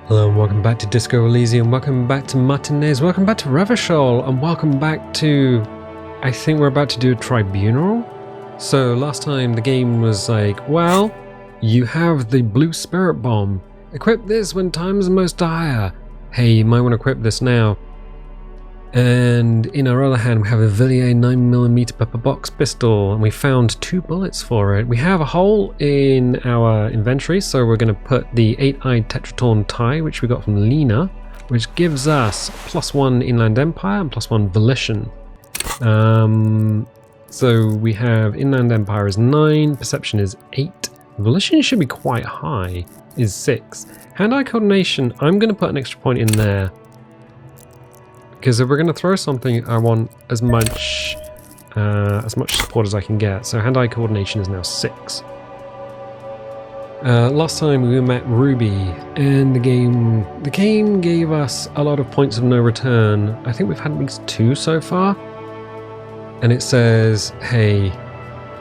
Hello and welcome back to Disco Elysium, welcome back to Martinez, welcome back to Revachol, and welcome back to... I think we're about to do a Tribunal? So last time the game was like, well, you have the blue spirit bomb. Equip this when times are most dire. Hey, you might want to equip this now. And in our other hand we have a Villiers 9mm pepper box pistol, and we found 2 bullets for it. We have a hole in our inventory, so we're going to put the 8-eyed tetraton tie, which we got from Lena, which gives us +1 Inland Empire and +1 Volition. So we have Inland Empire is 9, Perception is 8, Volition should be quite high, is 6. Hand-eye coordination, I'm going to put an extra point in there. Because if we're going to throw something, I want as much support as I can get. So hand-eye coordination is now 6. Last time we met Ruby, and the game gave us a lot of points of no return. I think we've had at least 2 so far. And it says, hey,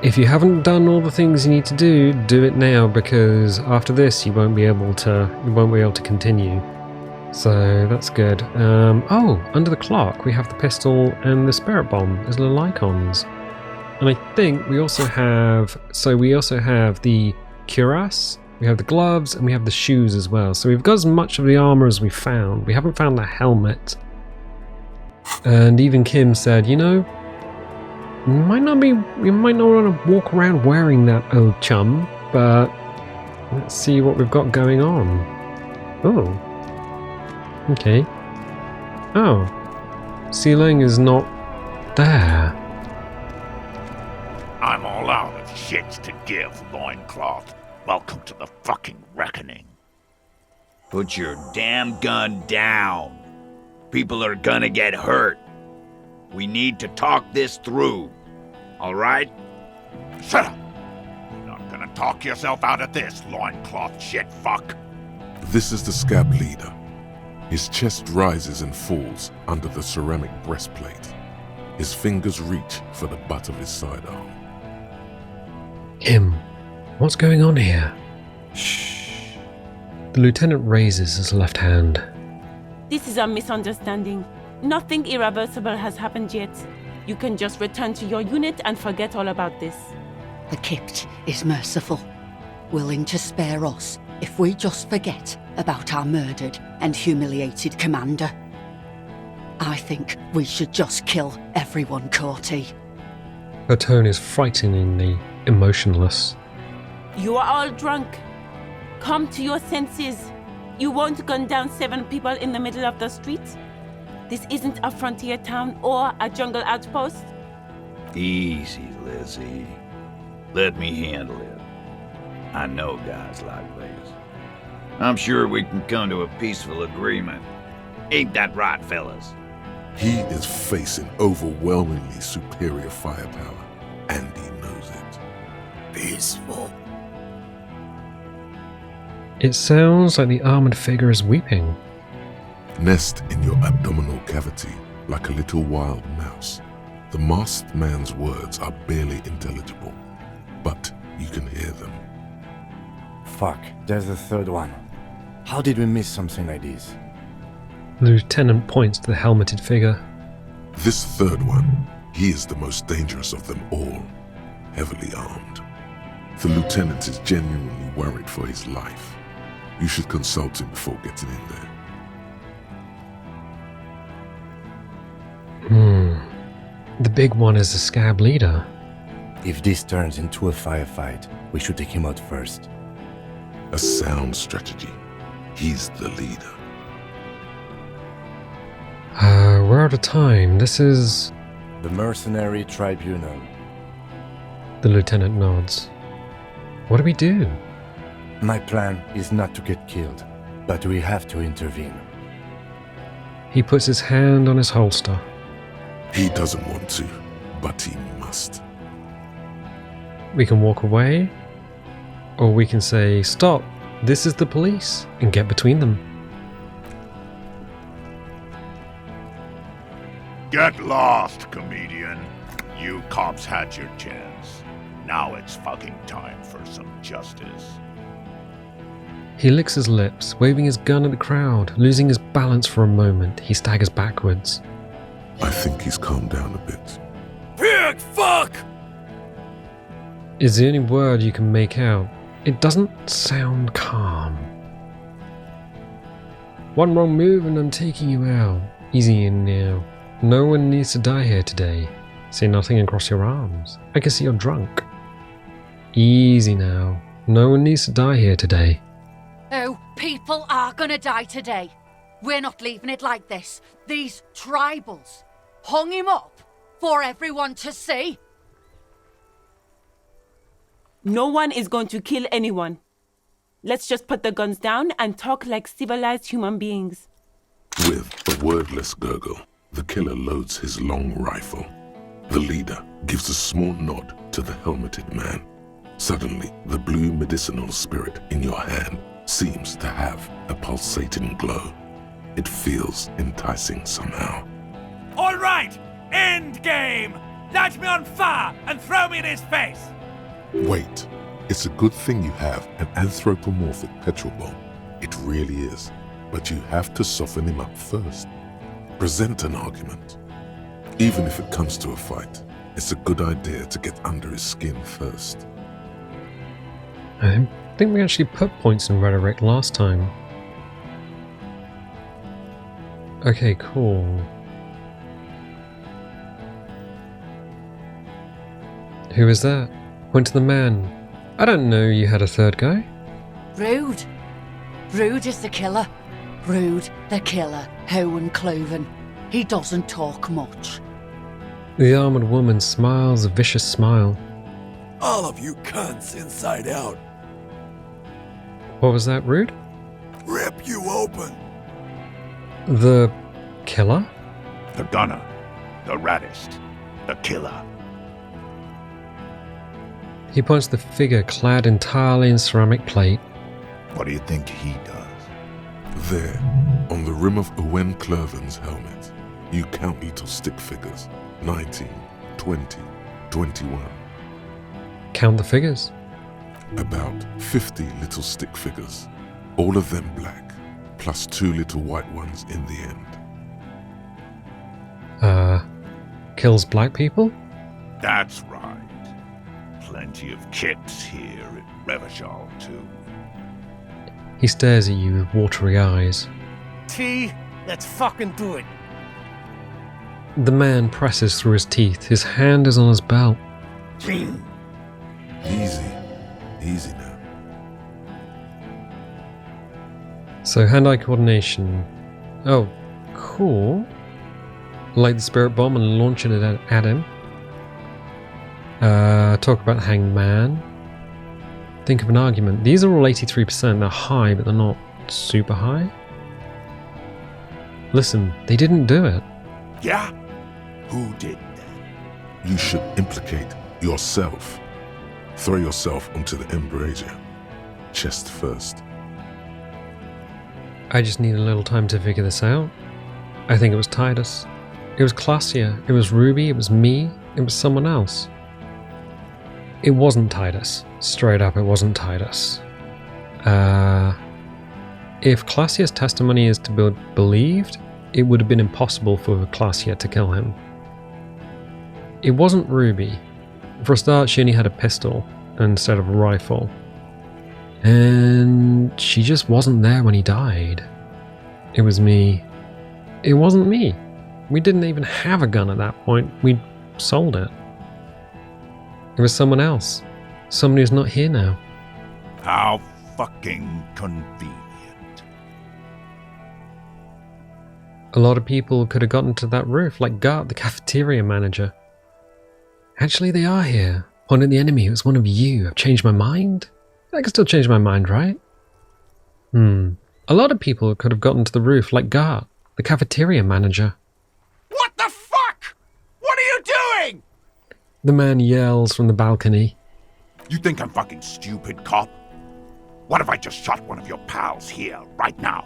if you haven't done all the things you need to do it now, because after this you won't be able to continue. So that's good. Oh, under the clock we have the pistol and the spirit bomb as little icons. And I think we also have the cuirass, we have the gloves, and we have the shoes as well. So we've got as much of the armor as we found. We haven't found the helmet. And even Kim said, you know, we might not want to walk around wearing that, old chum, but let's see what we've got going on. Oh. Okay. Oh. Ceiling is not there. I'm all out of shits to give, loincloth. Welcome to the fucking reckoning. Put your damn gun down. People are gonna get hurt. We need to talk this through. All right? Shut up! You're not gonna talk yourself out of this, loincloth shit fuck. This is the scab leader. His chest rises and falls under the ceramic breastplate. His fingers reach for the butt of his sidearm. Kim, what's going on here? Shh. The lieutenant raises his left hand. This is a misunderstanding. Nothing irreversible has happened yet. You can just return to your unit and forget all about this. The Kypt is merciful, willing to spare us if we just forget about our murdered and humiliated commander. I think we should just kill everyone, Courty. Her tone is frighteningly emotionless. You are all drunk. Come to your senses. You won't gun down 7 people in the middle of the street. This isn't a frontier town or a jungle outpost. Easy, Lizzie. Let me handle it. I know guys like this. I'm sure we can come to a peaceful agreement. Ain't that right, fellas? He is facing overwhelmingly superior firepower, and he knows it. Peaceful. It sounds like the armored figure is weeping. Nest in your abdominal cavity like a little wild mouse. The masked man's words are barely intelligible, but you can hear them. Fuck, there's the third one. How did we miss something like this? The lieutenant points to the helmeted figure. This third one, he is the most dangerous of them all, heavily armed. The lieutenant is genuinely worried for his life. You should consult him before getting in there. The big one is the scab leader. If this turns into a firefight, we should take him out first. A sound strategy. He's the leader. We're out of time. This is... The Mercenary Tribunal. The lieutenant nods. What do we do? My plan is not to get killed, but we have to intervene. He puts his hand on his holster. He doesn't want to, but he must. We can walk away, or we can say, stop, this is the police, and get between them. Get lost, comedian. You cops had your chance. Now it's fucking time for some justice. He licks his lips, waving his gun at the crowd. Losing his balance for a moment, he staggers backwards. I think he's calmed down a bit. Pig fuck! Is the only word you can make out. It doesn't sound calm. One wrong move and I'm taking you out. Easy in now. No one needs to die here today. See nothing across your arms. I can see you're drunk. Easy now. No one needs to die here today. Oh, people are gonna die today. We're not leaving it like this. These tribals hung him up for everyone to see. No one is going to kill anyone. Let's just put the guns down and talk like civilized human beings. With a wordless gurgle, the killer loads his long rifle. The leader gives a small nod to the helmeted man. Suddenly, the blue medicinal spirit in your hand seems to have a pulsating glow. It feels enticing somehow. All right, end game. Light me on fire and throw me in his face. Wait, it's a good thing you have an anthropomorphic petrol bomb. It really is. But you have to soften him up first. Present an argument. Even if it comes to a fight, it's a good idea to get under his skin first. I think we actually put points in rhetoric last time. Okay, cool. Who is that? Point to the man. I don't know you had a third guy. Rude. Rude is the killer. Rude, the killer, Owen Cloven. He doesn't talk much. The armored woman smiles a vicious smile. All of you cunts inside out. What was that, Rude? Rip you open. The killer? The gunner. The raddest. The killer. He points to the figure clad entirely in ceramic plate. What do you think he does? There, on the rim of Owen Cloven's helmet, you count little stick figures. 19, 20, 21. Count the figures. About 50 little stick figures. All of them black, plus 2 little white ones in the end. Kills black people? That's right. Plenty of kips here at Revachol, too. He stares at you with watery eyes. T, let's fucking do it. The man presses through his teeth. His hand is on his belt. Easy. Easy now. So hand-eye coordination. Oh, cool. Light the spirit bomb and launch it at him. Talk about Hanged Man. Think of an argument. These are all 83%. They're high, but they're not super high. Listen, they didn't do it. Yeah? Who did that? You should implicate yourself. Throw yourself onto the embrasure. Chest first. I just need a little time to figure this out. I think it was Titus. It was Classia. It was Ruby. It was me. It was someone else. It wasn't Titus. Straight up, it wasn't Titus. If Classia's testimony is to be believed, it would have been impossible for Classia to kill him. It wasn't Ruby. For a start, she only had a pistol instead of a rifle. And she just wasn't there when he died. It was me. It wasn't me. We didn't even have a gun at that point. We sold it. It was someone else. Someone who's not here now. How fucking convenient. A lot of people could have gotten to that roof, like Gart, the cafeteria manager. Actually, they are here. Pointing at the enemy, it was one of you. I've changed my mind? I can still change my mind, right? A lot of people could have gotten to the roof, like Gart, the cafeteria manager. What the fuck? What are you doing? The man yells from the balcony. You think I'm fucking stupid, cop? What if I just shot one of your pals here, right now?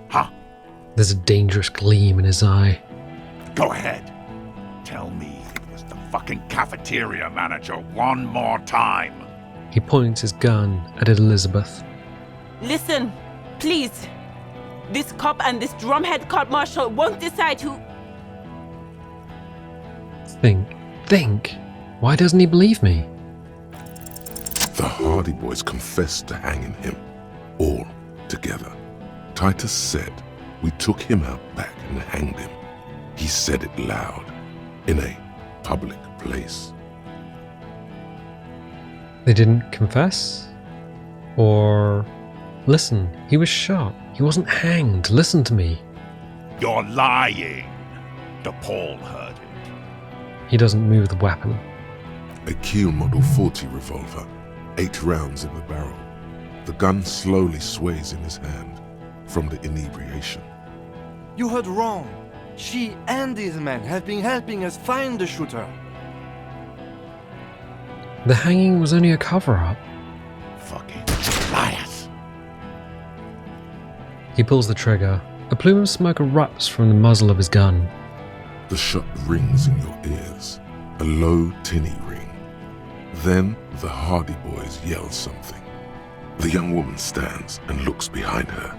Huh? There's a dangerous gleam in his eye. Go ahead. Tell me it was the fucking cafeteria manager one more time. He points his gun at Elizabeth. Listen, please. This cop and this drumhead cop marshal won't decide who... Think. Why doesn't he believe me? The Hardy Boys confessed to hanging him, all together. Titus said we took him out back and hanged him. He said it loud, in a public place. They didn't confess? Or... Listen, he was shot. He wasn't hanged. Listen to me. You're lying. DePaul heard it. He doesn't move the weapon. A Kiel Model 40 revolver, 8 rounds in the barrel. The gun slowly sways in his hand from the inebriation. You heard wrong. She and these men have been helping us find the shooter. The hanging was only a cover-up. Fucking liars. He pulls the trigger. A plume of smoke erupts from the muzzle of his gun. The shot rings in your ears, a low, tinny ring. Then the Hardy Boys yell something. The young woman stands and looks behind her.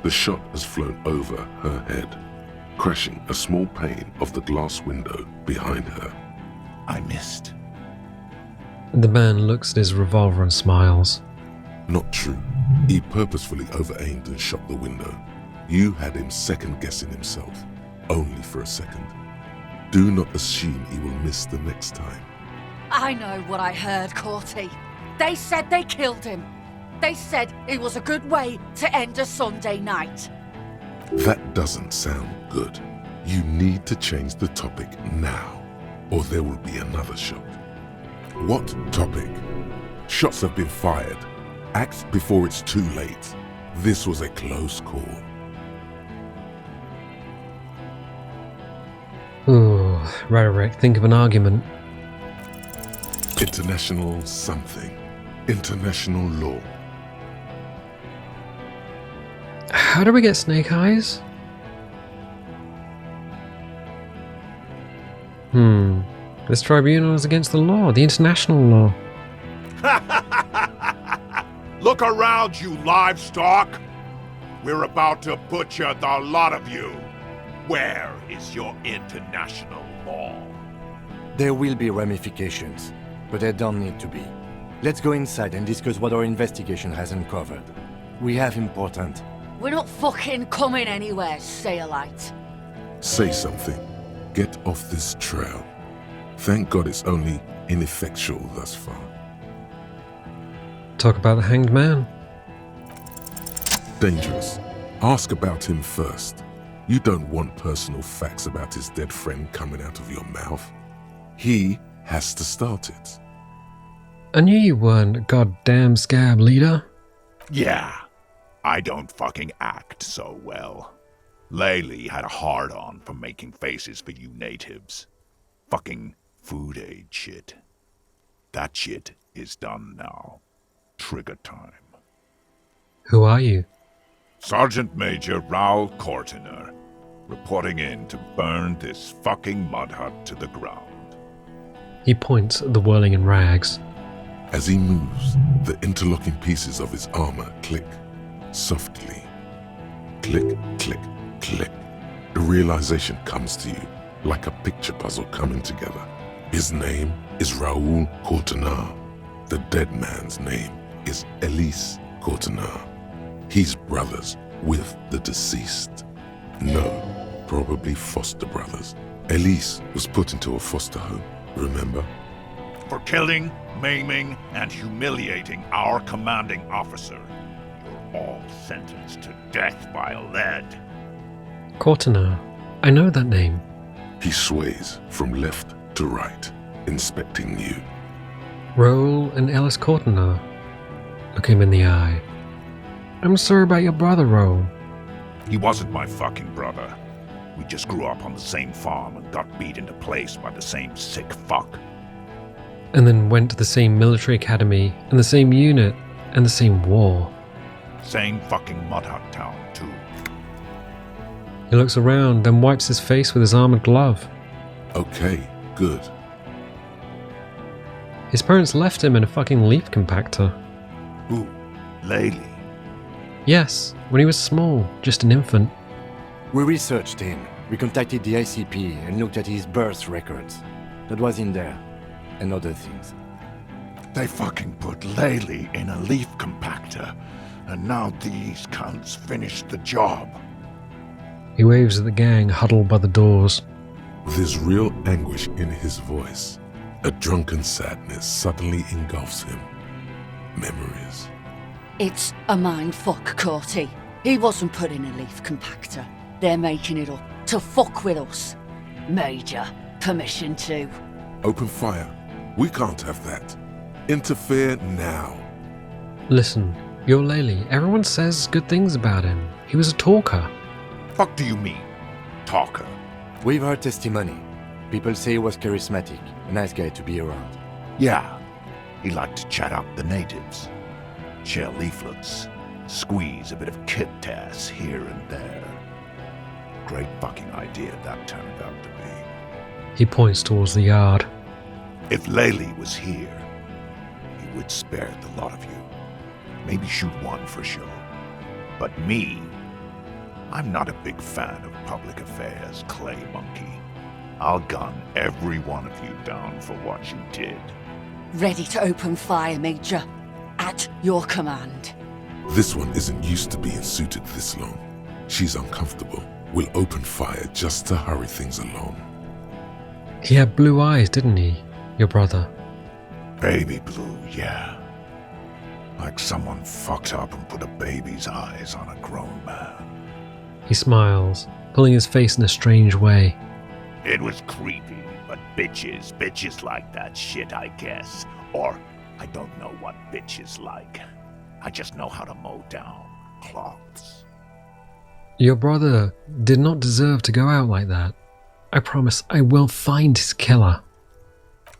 The shot has flown over her head, crashing a small pane of the glass window behind her. I missed. The man looks at his revolver and smiles. Not true. He purposefully over-aimed and shot the window. You had him second-guessing himself, only for a second. Do not assume he will miss the next time. I know what I heard, Corty. They said they killed him. They said it was a good way to end a Sunday night. That doesn't sound good. You need to change the topic now, or there will be another shot. What topic? Shots have been fired. Act before it's too late. This was a close call. Ooh, rhetoric. Think of an argument. International something. International law. How do we get snake eyes? This tribunal is against the law, the international law. Look around, you livestock. We're about to butcher the lot of you. Where is your international law? There will be ramifications, but there don't need to be. Let's go inside and discuss what our investigation has uncovered. We have important. We're not fucking coming anywhere, Sailite. Say something. Get off this trail. Thank God it's only ineffectual thus far. Talk about the hanged man. Dangerous. Ask about him first. You don't want personal facts about his dead friend coming out of your mouth. He has to start it. I knew you weren't a goddamn scab leader. Yeah, I don't fucking act so well. Laylee had a hard-on for making faces for you natives. Fucking food aid shit. That shit is done now. Trigger time. Who are you? Sergeant Major Raoul Cortiner, reporting in to burn this fucking mud hut to the ground. He points at the whirling in rags. As he moves, the interlocking pieces of his armor click, softly. Click, click, click. The realization comes to you, like a picture puzzle coming together. His name is Raoul Cortiner. The dead man's name is Elise Cortiner. He's brothers with the deceased. No, probably foster brothers. Elise was put into a foster home, remember? For killing, maiming, and humiliating our commanding officer. You're all sentenced to death by lead. Cortiner. I know that name. He sways from left to right, inspecting you. Raoul and Ellis Cortiner. Look him in the eye. I'm sorry about your brother, Raoul. He wasn't my fucking brother. We just grew up on the same farm and got beat into place by the same sick fuck. And then went to the same military academy, and the same unit, and the same war. Same fucking mud hut town, too. He looks around, then wipes his face with his armored glove. Okay, good. His parents left him in a fucking leaf compactor. Who? Laylee. Yes, when he was small, just an infant. We researched him. We contacted the ICP and looked at his birth records. That was in there. And other things. They fucking put Laylee in a leaf compactor, and now these cunts finished the job. He waves at the gang huddled by the doors. There's real anguish in his voice. A drunken sadness suddenly engulfs him. Memories. It's a mindfuck, Corty. He wasn't put in a leaf compactor. They're making it up to fuck with us. Major, permission to. Open fire. We can't have that. Interfere now. Listen, you're Laylee. Everyone says good things about him. He was a talker. Fuck do you mean, talker? We've heard testimony. People say he was charismatic, a nice guy to be around. Yeah, he liked to chat up the natives. Share leaflets, squeeze a bit of kit tass here and there. Great fucking idea that turned out to be. He points towards the yard. If Laylee was here, he would spare the lot of you. Maybe shoot one for show. But me, I'm not a big fan of public affairs, clay monkey. I'll gun every one of you down for what you did. Ready to open fire, Major. At your command. This one isn't used to being suited this long. She's uncomfortable. We'll open fire just to hurry things along. He had blue eyes, didn't he? Your brother. Baby blue, yeah. Like someone fucked up and put a baby's eyes on a grown man. He smiles, pulling his face in a strange way. It was creepy, but bitches like that shit, I guess. Or, I don't know what bitches like. I just know how to mow down cloths. Your brother did not deserve to go out like that. I promise I will find his killer.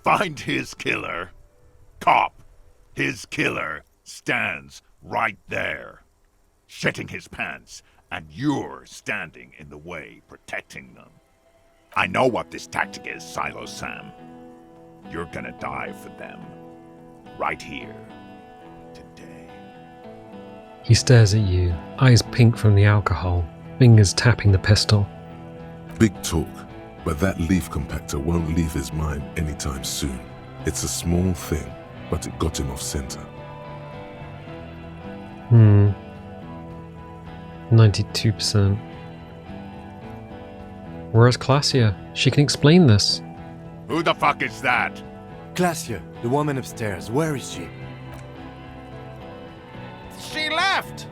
Find his killer? Cop, his killer stands right there, shitting his pants, and you're standing in the way, protecting them. I know what this tactic is, Silo Sam. You're gonna die for them. Right here. Today. He stares at you, eyes pink from the alcohol, fingers tapping the pistol. Big talk, but that leaf compactor won't leave his mind anytime soon. It's a small thing, but it got him off center. 92%. Where's Classia? She can explain this. Who the fuck is that? Classia, the woman upstairs, where is she? She left!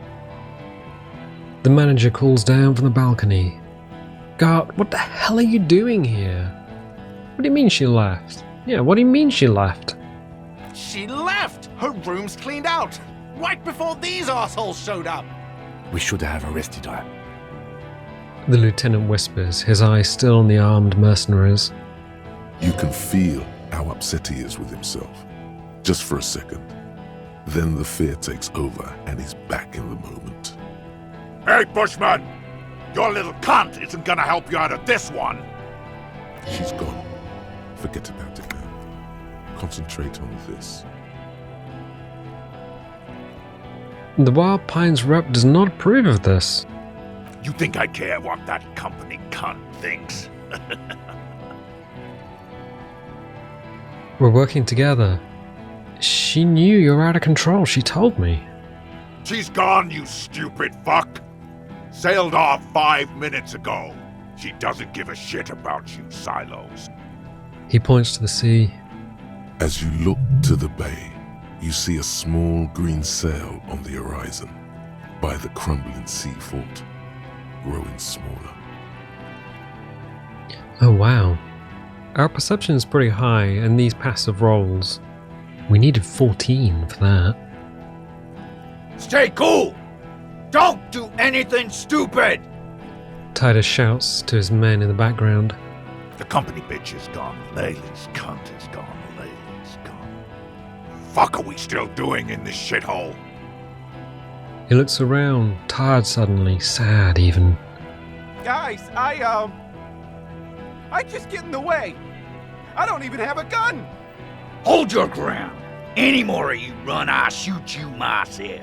The manager calls down from the balcony. God, what the hell are you doing here? What do you mean she left? Yeah, what do you mean she left? She left! Her room's cleaned out! Right before these assholes showed up! We should have arrested her. The lieutenant whispers, his eyes still on the armed mercenaries. You can feel how upset he is with himself. Just for a second. Then the fear takes over and he's back in the moment. Hey, Bushman! Your little cunt isn't gonna help you out of this one! She's gone. Forget about it now. Concentrate on this. The Wild Pines rep does not approve of this. You think I care what that company cunt thinks? We're working together. She knew you were out of control, she told me. She's gone, you stupid fuck! Sailed off 5 minutes ago. She doesn't give a shit about you, Silos. He points to the sea. As you look to the bay, you see a small green sail on the horizon by the crumbling sea fort, growing smaller. Oh wow. Our perception is pretty high, and these passive rolls. We needed 14 for that. Stay cool! Don't do anything stupid! Titus shouts to his men in the background. The company bitch is gone. Laylee's cunt is gone. Laylee's gone. Fuck are we still doing in this shithole? He looks around, tired suddenly, sad even. Guys, I just get in the way. I don't even have a gun. Hold your ground. Any more of you run, I'll shoot you myself.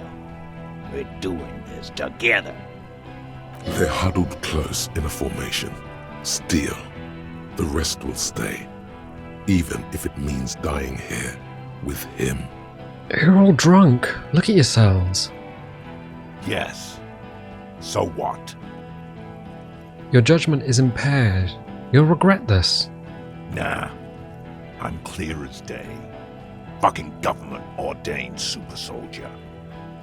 We're doing this. this together. They're huddled close in a formation. Steal. The rest will stay. Even if it means dying here with him. You're all drunk. Look at yourselves. Yes. So what? Your judgment is impaired. You'll regret this. Nah. I'm clear as day. Fucking government-ordained super soldier.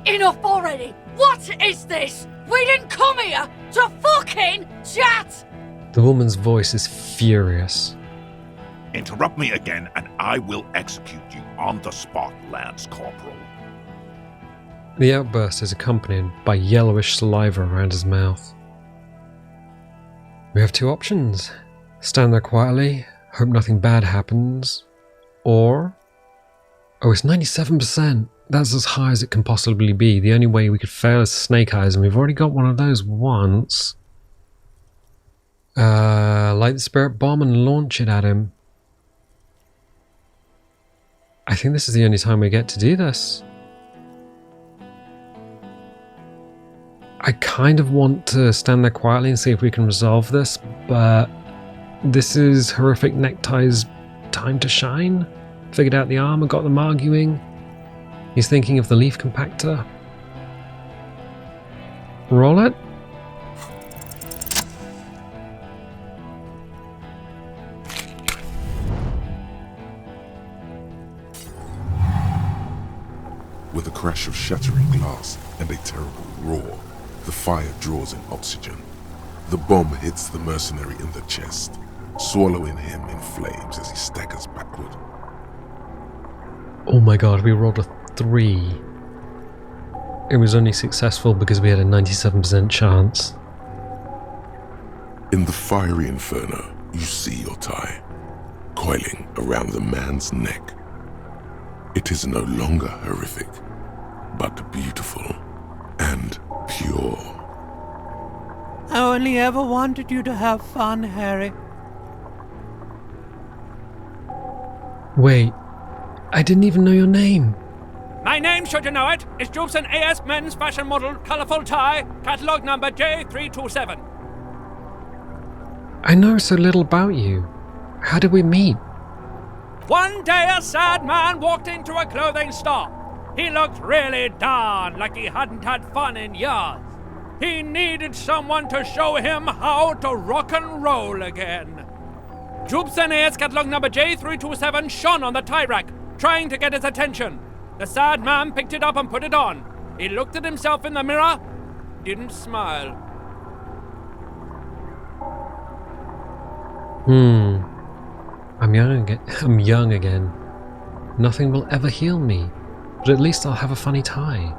Enough already! What is this? We didn't come here to fucking chat! The woman's voice is furious. Interrupt me again and I will execute you on the spot, Lance Corporal. The outburst is accompanied by yellowish saliva around his mouth. We have two options. Stand there quietly, hope nothing bad happens, or... Oh, it's 97%. That's as high as it can possibly be. The only way we could fail is Snake Eyes, and we've already got one of those once. Light the spirit bomb and launch it at him. I think this is the only time we get to do this. I kind of want to stand there quietly and see if we can resolve this, but this is Horrific Necktie's time to shine. Figured out the armor, got them arguing. He's thinking of the leaf compactor. Roll it. With a crash of shattering glass and a terrible roar, the fire draws in oxygen. The bomb hits the mercenary in the chest, swallowing him in flames as he staggers backward. Oh my god, we rolled a 3. It was only successful because we had a 97% chance. In the fiery inferno, you see your tie, coiling around the man's neck. It is no longer horrific, but beautiful and pure. I only ever wanted you to have fun, Harry. Wait, I didn't even know your name. My name, should you know it, is Jubson AS Men's Fashion Model, colourful tie, catalogue number J327. I know so little about you. How did we meet? One day a sad man walked into a clothing store. He looked really darn like he hadn't had fun in years. He needed someone to show him how to rock and roll again. Jubson AS catalogue number J327 shone on the tie rack, trying to get his attention. The sad man picked it up and put it on. He looked at himself in the mirror, didn't smile. I'm young again. Nothing will ever heal me, but at least I'll have a funny tie.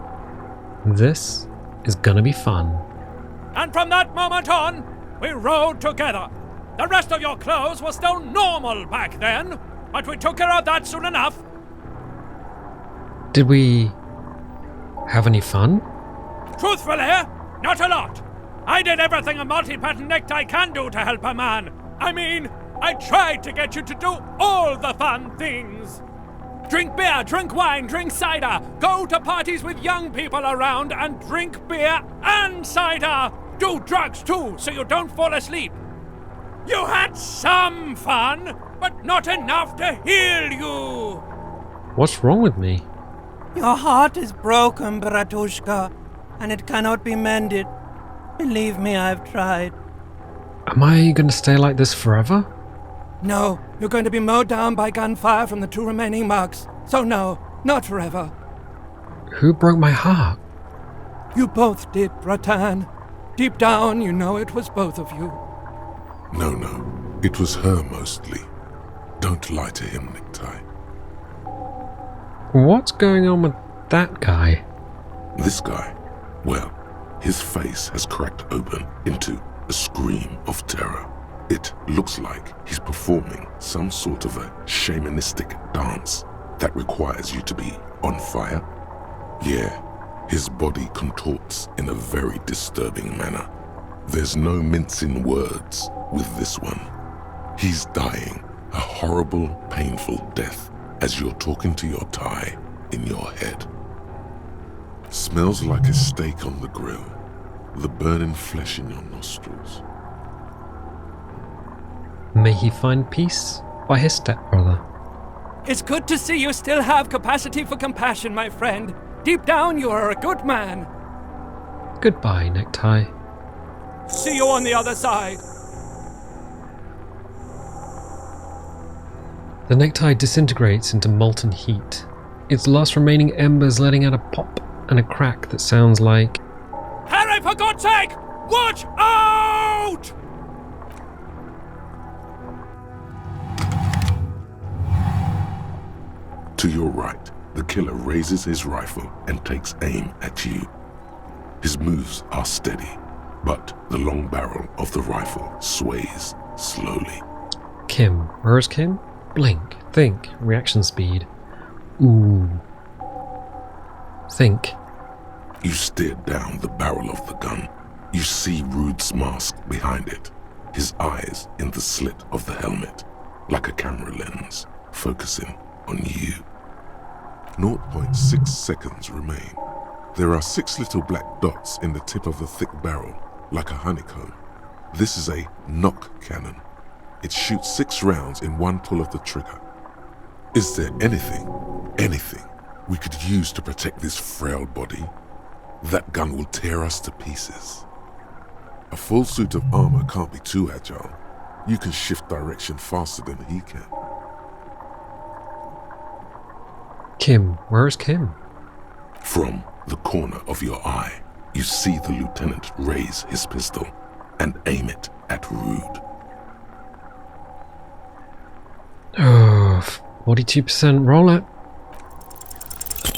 This is gonna be fun. And from that moment on, we rode together. The rest of your clothes were still normal back then, but we took care of that soon enough. Did we have any fun? Truthfully, not a lot. I did everything a multi-pattern necktie can do to help a man. I mean, I tried to get you to do all the fun things. Drink beer, drink wine, drink cider. Go to parties with young people around and drink beer and cider. Do drugs too, so you don't fall asleep. You had some fun, but not enough to heal you. What's wrong with me? Your heart is broken, Bratushka, and it cannot be mended. Believe me, I've tried. Am I gonna stay like this forever? No, you're going to be mowed down by gunfire from the 2 remaining mugs. So no, not forever. Who broke my heart? You both did, Bratan. Deep down, you know it was both of you. No, it was her mostly. Don't lie to him, Necktie. What's going on with that guy? This guy, well, his face has cracked open into a scream of terror. It looks like he's performing some sort of a shamanistic dance that requires you to be on fire. Yeah, his body contorts in a very disturbing manner. There's no mincing words with this one. He's dying a horrible, painful death as you're talking to your tie in your head. Smells like a steak on the grill. The burning flesh in your nostrils. May he find peace by his stepbrother. It's good to see you still have capacity for compassion, my friend. Deep down, you are a good man. Goodbye, Necktie. See you on the other side. The necktie disintegrates into molten heat, its last remaining embers letting out a pop and a crack that sounds like... Harry, for God's sake! Watch out! To your right, the killer raises his rifle and takes aim at you. His moves are steady, but the long barrel of the rifle sways slowly. Kim. Where is Kim? Blink. Think. Reaction speed. Ooh. Think. You stare down the barrel of the gun. You see Rude's mask behind it, his eyes in the slit of the helmet, like a camera lens, focusing on you. 0.6 seconds remain. There are 6 little black dots in the tip of the thick barrel, like a honeycomb. This is a knock cannon. It shoots 6 rounds in one pull of the trigger. Is there anything we could use to protect this frail body? That gun will tear us to pieces. A full suit of armor can't be too agile. You can shift direction faster than he can. Kim. Where is Kim? From the corner of your eye, you see the lieutenant raise his pistol and aim it at Rude. Oh, 42% roll it.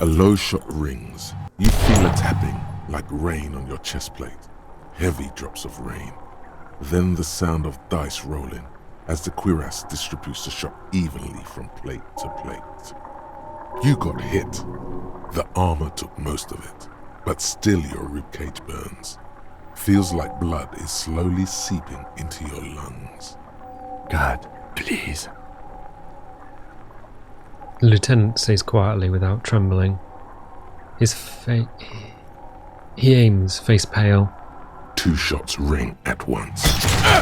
A low shot rings. You feel a tapping like rain on your chest plate. Heavy drops of rain. Then the sound of dice rolling as the cuirass distributes the shot evenly from plate to plate. You got hit. The armor took most of it, but still your ribcage burns. Feels like blood is slowly seeping into your lungs. God, please. The lieutenant says quietly without trembling. His face... He aims, face pale. 2 shots ring at once.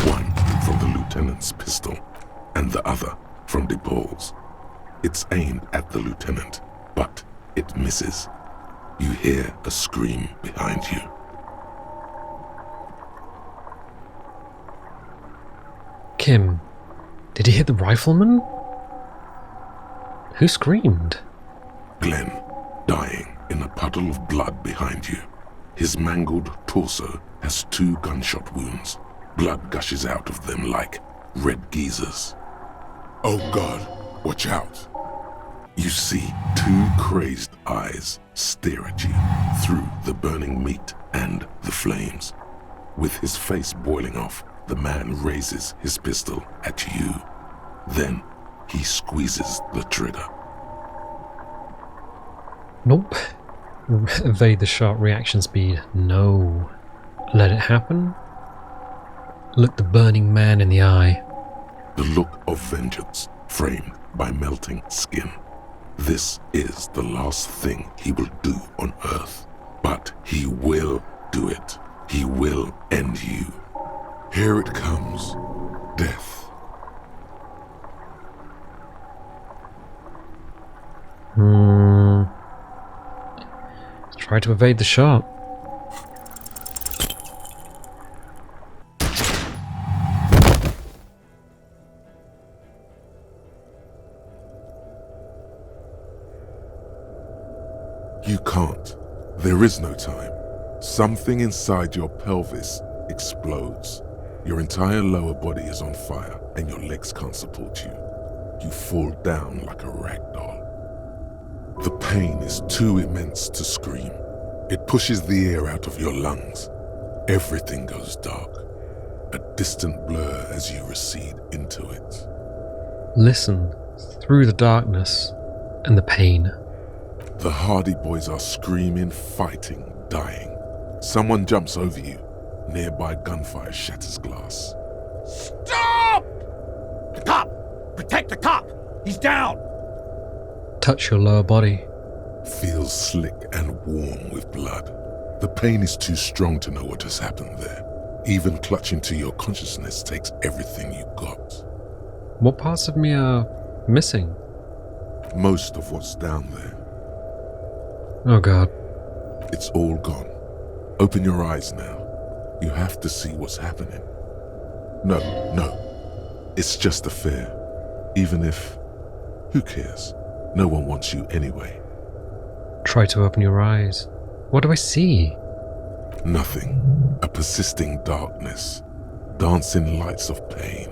One from the lieutenant's pistol, and the other from DePaul's. It's aimed at the lieutenant, but it misses. You hear a scream behind you. Kim. Did he hit the rifleman? Who screamed? Glenn, dying in a puddle of blood behind you. His mangled torso has 2 gunshot wounds. Blood gushes out of them like red geysers. Oh God, watch out. You see 2 crazed eyes stare at you through the burning meat and the flames. With his face boiling off, the man raises his pistol at you. Then he squeezes the trigger. Nope. Evade the shot, reaction speed. No. Let it happen. Look the burning man in the eye. The look of vengeance framed by melting skin. This is the last thing he will do on Earth. But he will do it. He will end you. Here it comes. Death. Try to evade the shot. You can't. There is no time. Something inside your pelvis explodes. Your entire lower body is on fire and your legs can't support you. You fall down like a rag doll. The pain is too immense to scream. It pushes the air out of your lungs. Everything goes dark. A distant blur as you recede into it. Listen through the darkness and the pain. The Hardy Boys are screaming, fighting, dying. Someone jumps over you. Nearby gunfire shatters glass. Stop! The cop! Protect the cop! He's down! Touch your lower body. feels slick and warm with blood. The pain is too strong to know what has happened there. Even clutching to your consciousness takes everything you got. What parts of me are missing? Most of what's down there. Oh god. It's all gone. Open your eyes now. You have to see what's happening. No. It's just a fear. Even if... Who cares? No one wants you anyway. Try to open your eyes. What do I see? Nothing. A persisting darkness. Dancing lights of pain.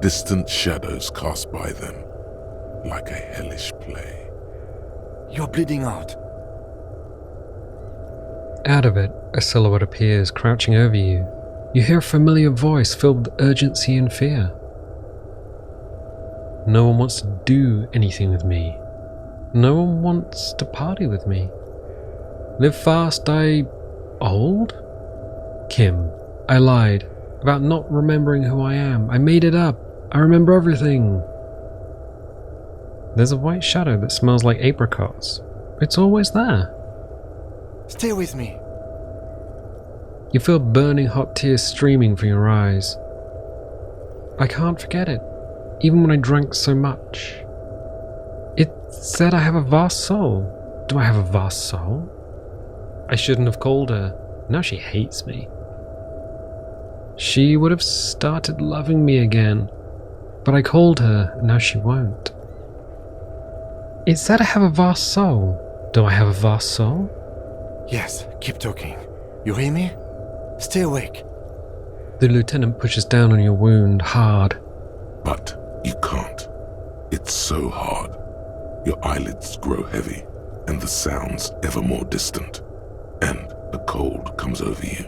Distant shadows cast by them. Like a hellish play. You're bleeding out. Out of it, a silhouette appears, crouching over you. You hear a familiar voice filled with urgency and fear. No one wants to do anything with me. No one wants to party with me. Live fast, die old? Kim, I lied about not remembering who I am. I made it up. I remember everything. There's a white shadow that smells like apricots. It's always there. Stay with me. You feel burning hot tears streaming from your eyes. I can't forget it, even when I drank so much. It said I have a vast soul. Do I have a vast soul? I shouldn't have called her. Now she hates me. She would have started loving me again, but I called her, and now she won't. It said I have a vast soul. Do I have a vast soul? Yes, keep talking. You hear me? Stay awake. The lieutenant pushes down on your wound hard. But you can't. It's so hard. Your eyelids grow heavy, and the sounds ever more distant. And a cold comes over you.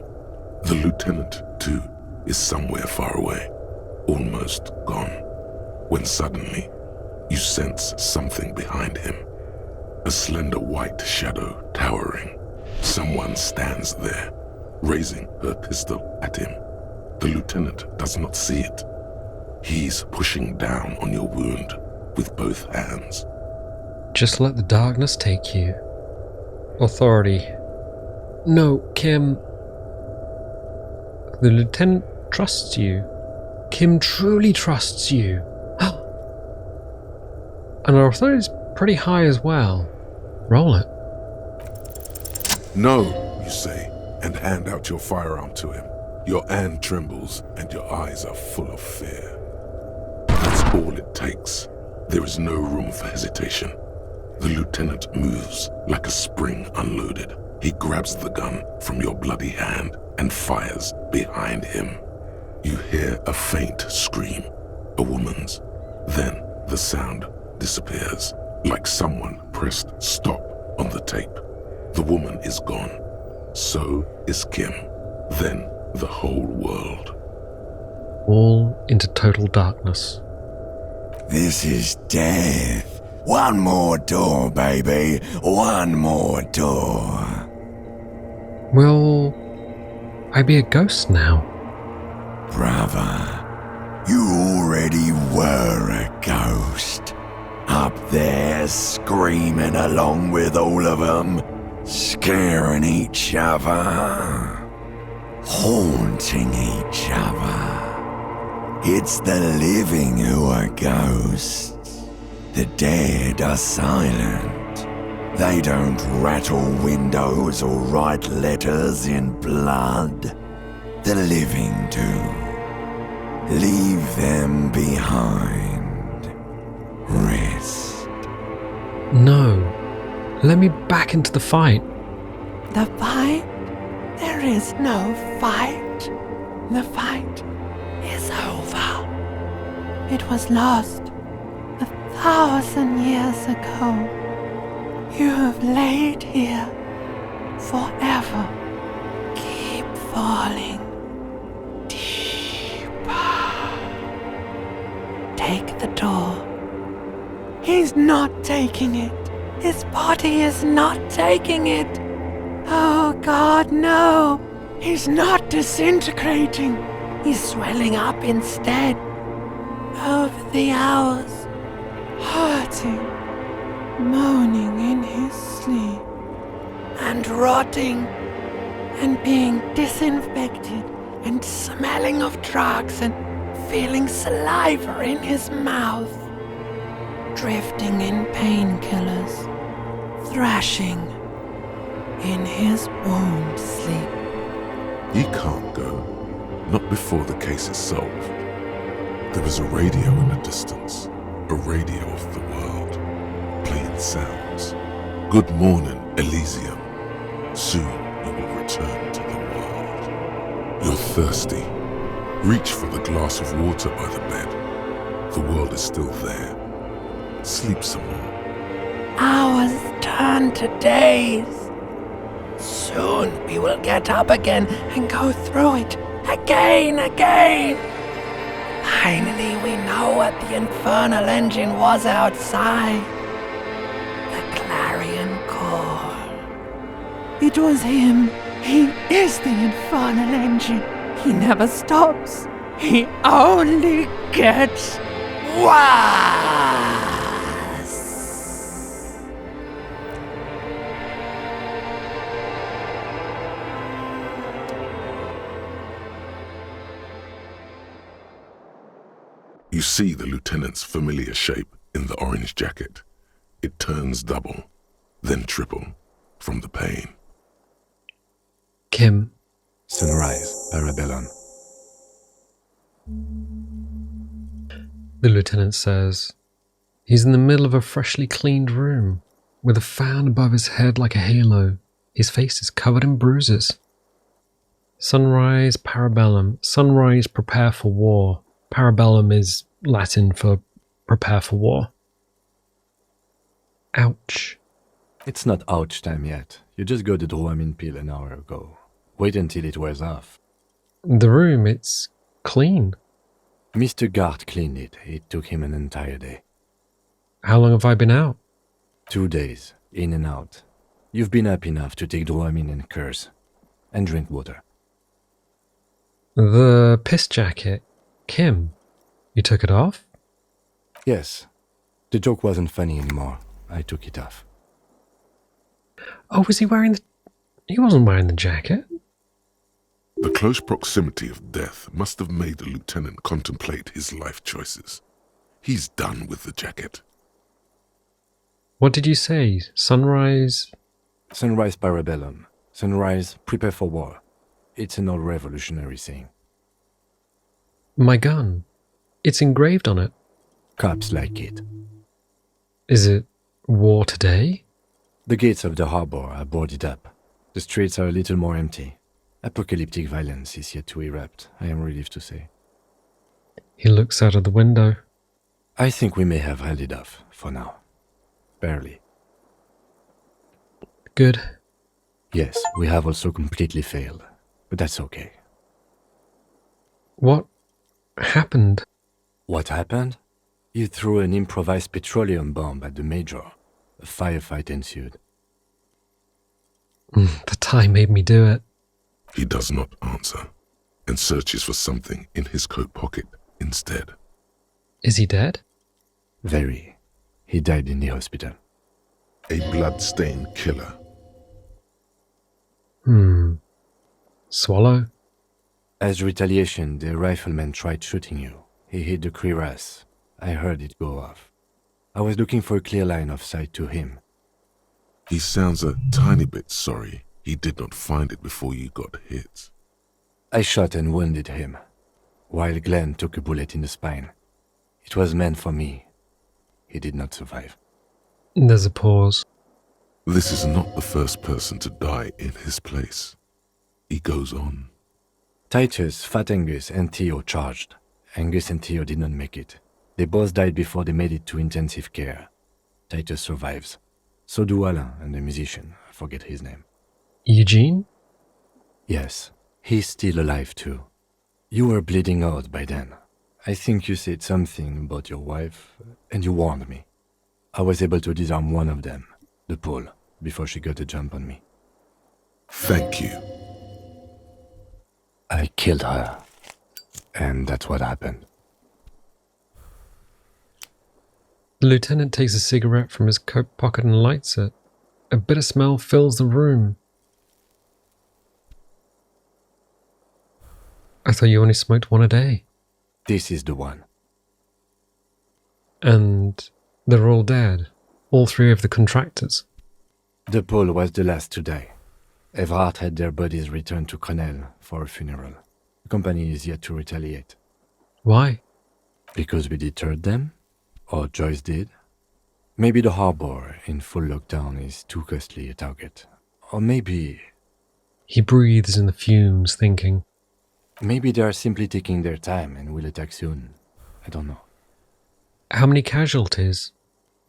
The lieutenant, too, is somewhere far away, almost gone, when suddenly you sense something behind him. A slender white shadow towering. Someone stands there, raising her pistol at him. The lieutenant does not see it. He's pushing down on your wound with both hands. Just let the darkness take you. Authority. No, Kim. The lieutenant trusts you. Kim truly trusts you. And our authority's pretty high as well. Roll it. No, you say, and hand out your firearm to him. Your hand trembles, and your eyes are full of fear. That's all it takes. There is no room for hesitation. The lieutenant moves like a spring unloaded. He grabs the gun from your bloody hand and fires behind him. You hear a faint scream, a woman's. Then the sound disappears, like someone pressed stop on the tape. The woman is gone. So is Kim. Then the whole world. All into total darkness. This is death. One more door, baby. One more door. Will I be a ghost now? Brother, you already were a ghost. Up there screaming along with all of them, scaring each other, haunting each other. It's the living who are ghosts. The dead are silent. They don't rattle windows or write letters in blood. The living do. Leave them behind. Rest. No. Let me back into the fight. The fight? There is no fight. The fight is over. It was lost 1,000 years ago. You have laid here forever. Keep falling deeper. Take the door. He's not taking it. His body is not taking it. Oh God, no. He's not disintegrating. He's swelling up instead. Over the hours, hurting, moaning in his sleep, and rotting, and being disinfected, and smelling of drugs, and feeling saliva in his mouth, drifting in painkillers, thrashing in his wound sleep. He can't go. Not before the case is solved. There is a radio in the distance. A radio of the world. Playing sounds. Good morning, Elysium. Soon you will return to the world. You're thirsty. Reach for the glass of water by the bed. The world is still there. Sleep some more. Hours turn to days. Soon we will get up again and go through it again. Finally we know what the infernal engine was outside. The clarion call. It was him. He is the infernal engine. He never stops. He only gets worse. You see the lieutenant's familiar shape in the orange jacket. It turns double, then triple, from the pain. Kim. Sunrise, Parabellum. The lieutenant says, he's in the middle of a freshly cleaned room, with a fan above his head like a halo. His face is covered in bruises. Sunrise, Parabellum. Sunrise, prepare for war. Parabellum is Latin for prepare for war. Ouch. It's not ouch time yet. You just got the Dramamine pill an hour ago. Wait until it wears off. The room, it's clean. Mr. Gart cleaned it. It took him an entire day. How long have I been out? 2 days, in and out. You've been up enough to take Dramamine and curse. And drink water. The piss jacket. Kim, you took it off? Yes. The joke wasn't funny anymore. I took it off. Oh, was he wearing the... He wasn't wearing the jacket. The close proximity of death must have made the lieutenant contemplate his life choices. He's done with the jacket. What did you say? Sunrise? Sunrise, Parabellum. Sunrise, prepare for war. It's an old revolutionary saying. My gun. It's engraved on it. Cops like it. Is it war today? The gates of the harbor are boarded up. The streets are a little more empty. Apocalyptic violence is yet to erupt, I am relieved to say. He looks out of the window. I think we may have held it off, for now. Barely. Good. Yes, we have also completely failed, but that's okay. What happened? What happened? You threw an improvised petroleum bomb at the Major. A firefight ensued. The tie made me do it. He does not answer, and searches for something in his coat pocket instead. Is he dead? Very. He died in the hospital. A blood-stained killer. Swallow? As retaliation, the rifleman tried shooting you. He hit the cuirass. I heard it go off. I was looking for a clear line of sight to him. He sounds a tiny bit sorry he did not find it before you got hit. I shot and wounded him, while Glenn took a bullet in the spine. It was meant for me. He did not survive. There's a pause. This is not the first person to die in his place. He goes on. Titus, Fat Angus, and Theo charged. Angus and Theo did not make it. They both died before they made it to intensive care. Titus survives. So do Alain and the musician. I forget his name. Eugene? Yes, he's still alive too. You were bleeding out by then. I think you said something about your wife, and you warned me. I was able to disarm one of them, the Pole, before she got a jump on me. Thank you. I killed her, and that's what happened. The lieutenant takes a cigarette from his coat pocket and lights it. A bitter smell fills the room. I thought you only smoked one a day. This is the one. And they're all dead. All three of the contractors. The Pole was the last to die. Everard had their bodies returned to Crenel for a funeral. The company is yet to retaliate. Why? Because we deterred them? Or Joyce did? Maybe the harbor in full lockdown is too costly a target. Or maybe... He breathes in the fumes, thinking. Maybe they are simply taking their time and will attack soon. I don't know. How many casualties?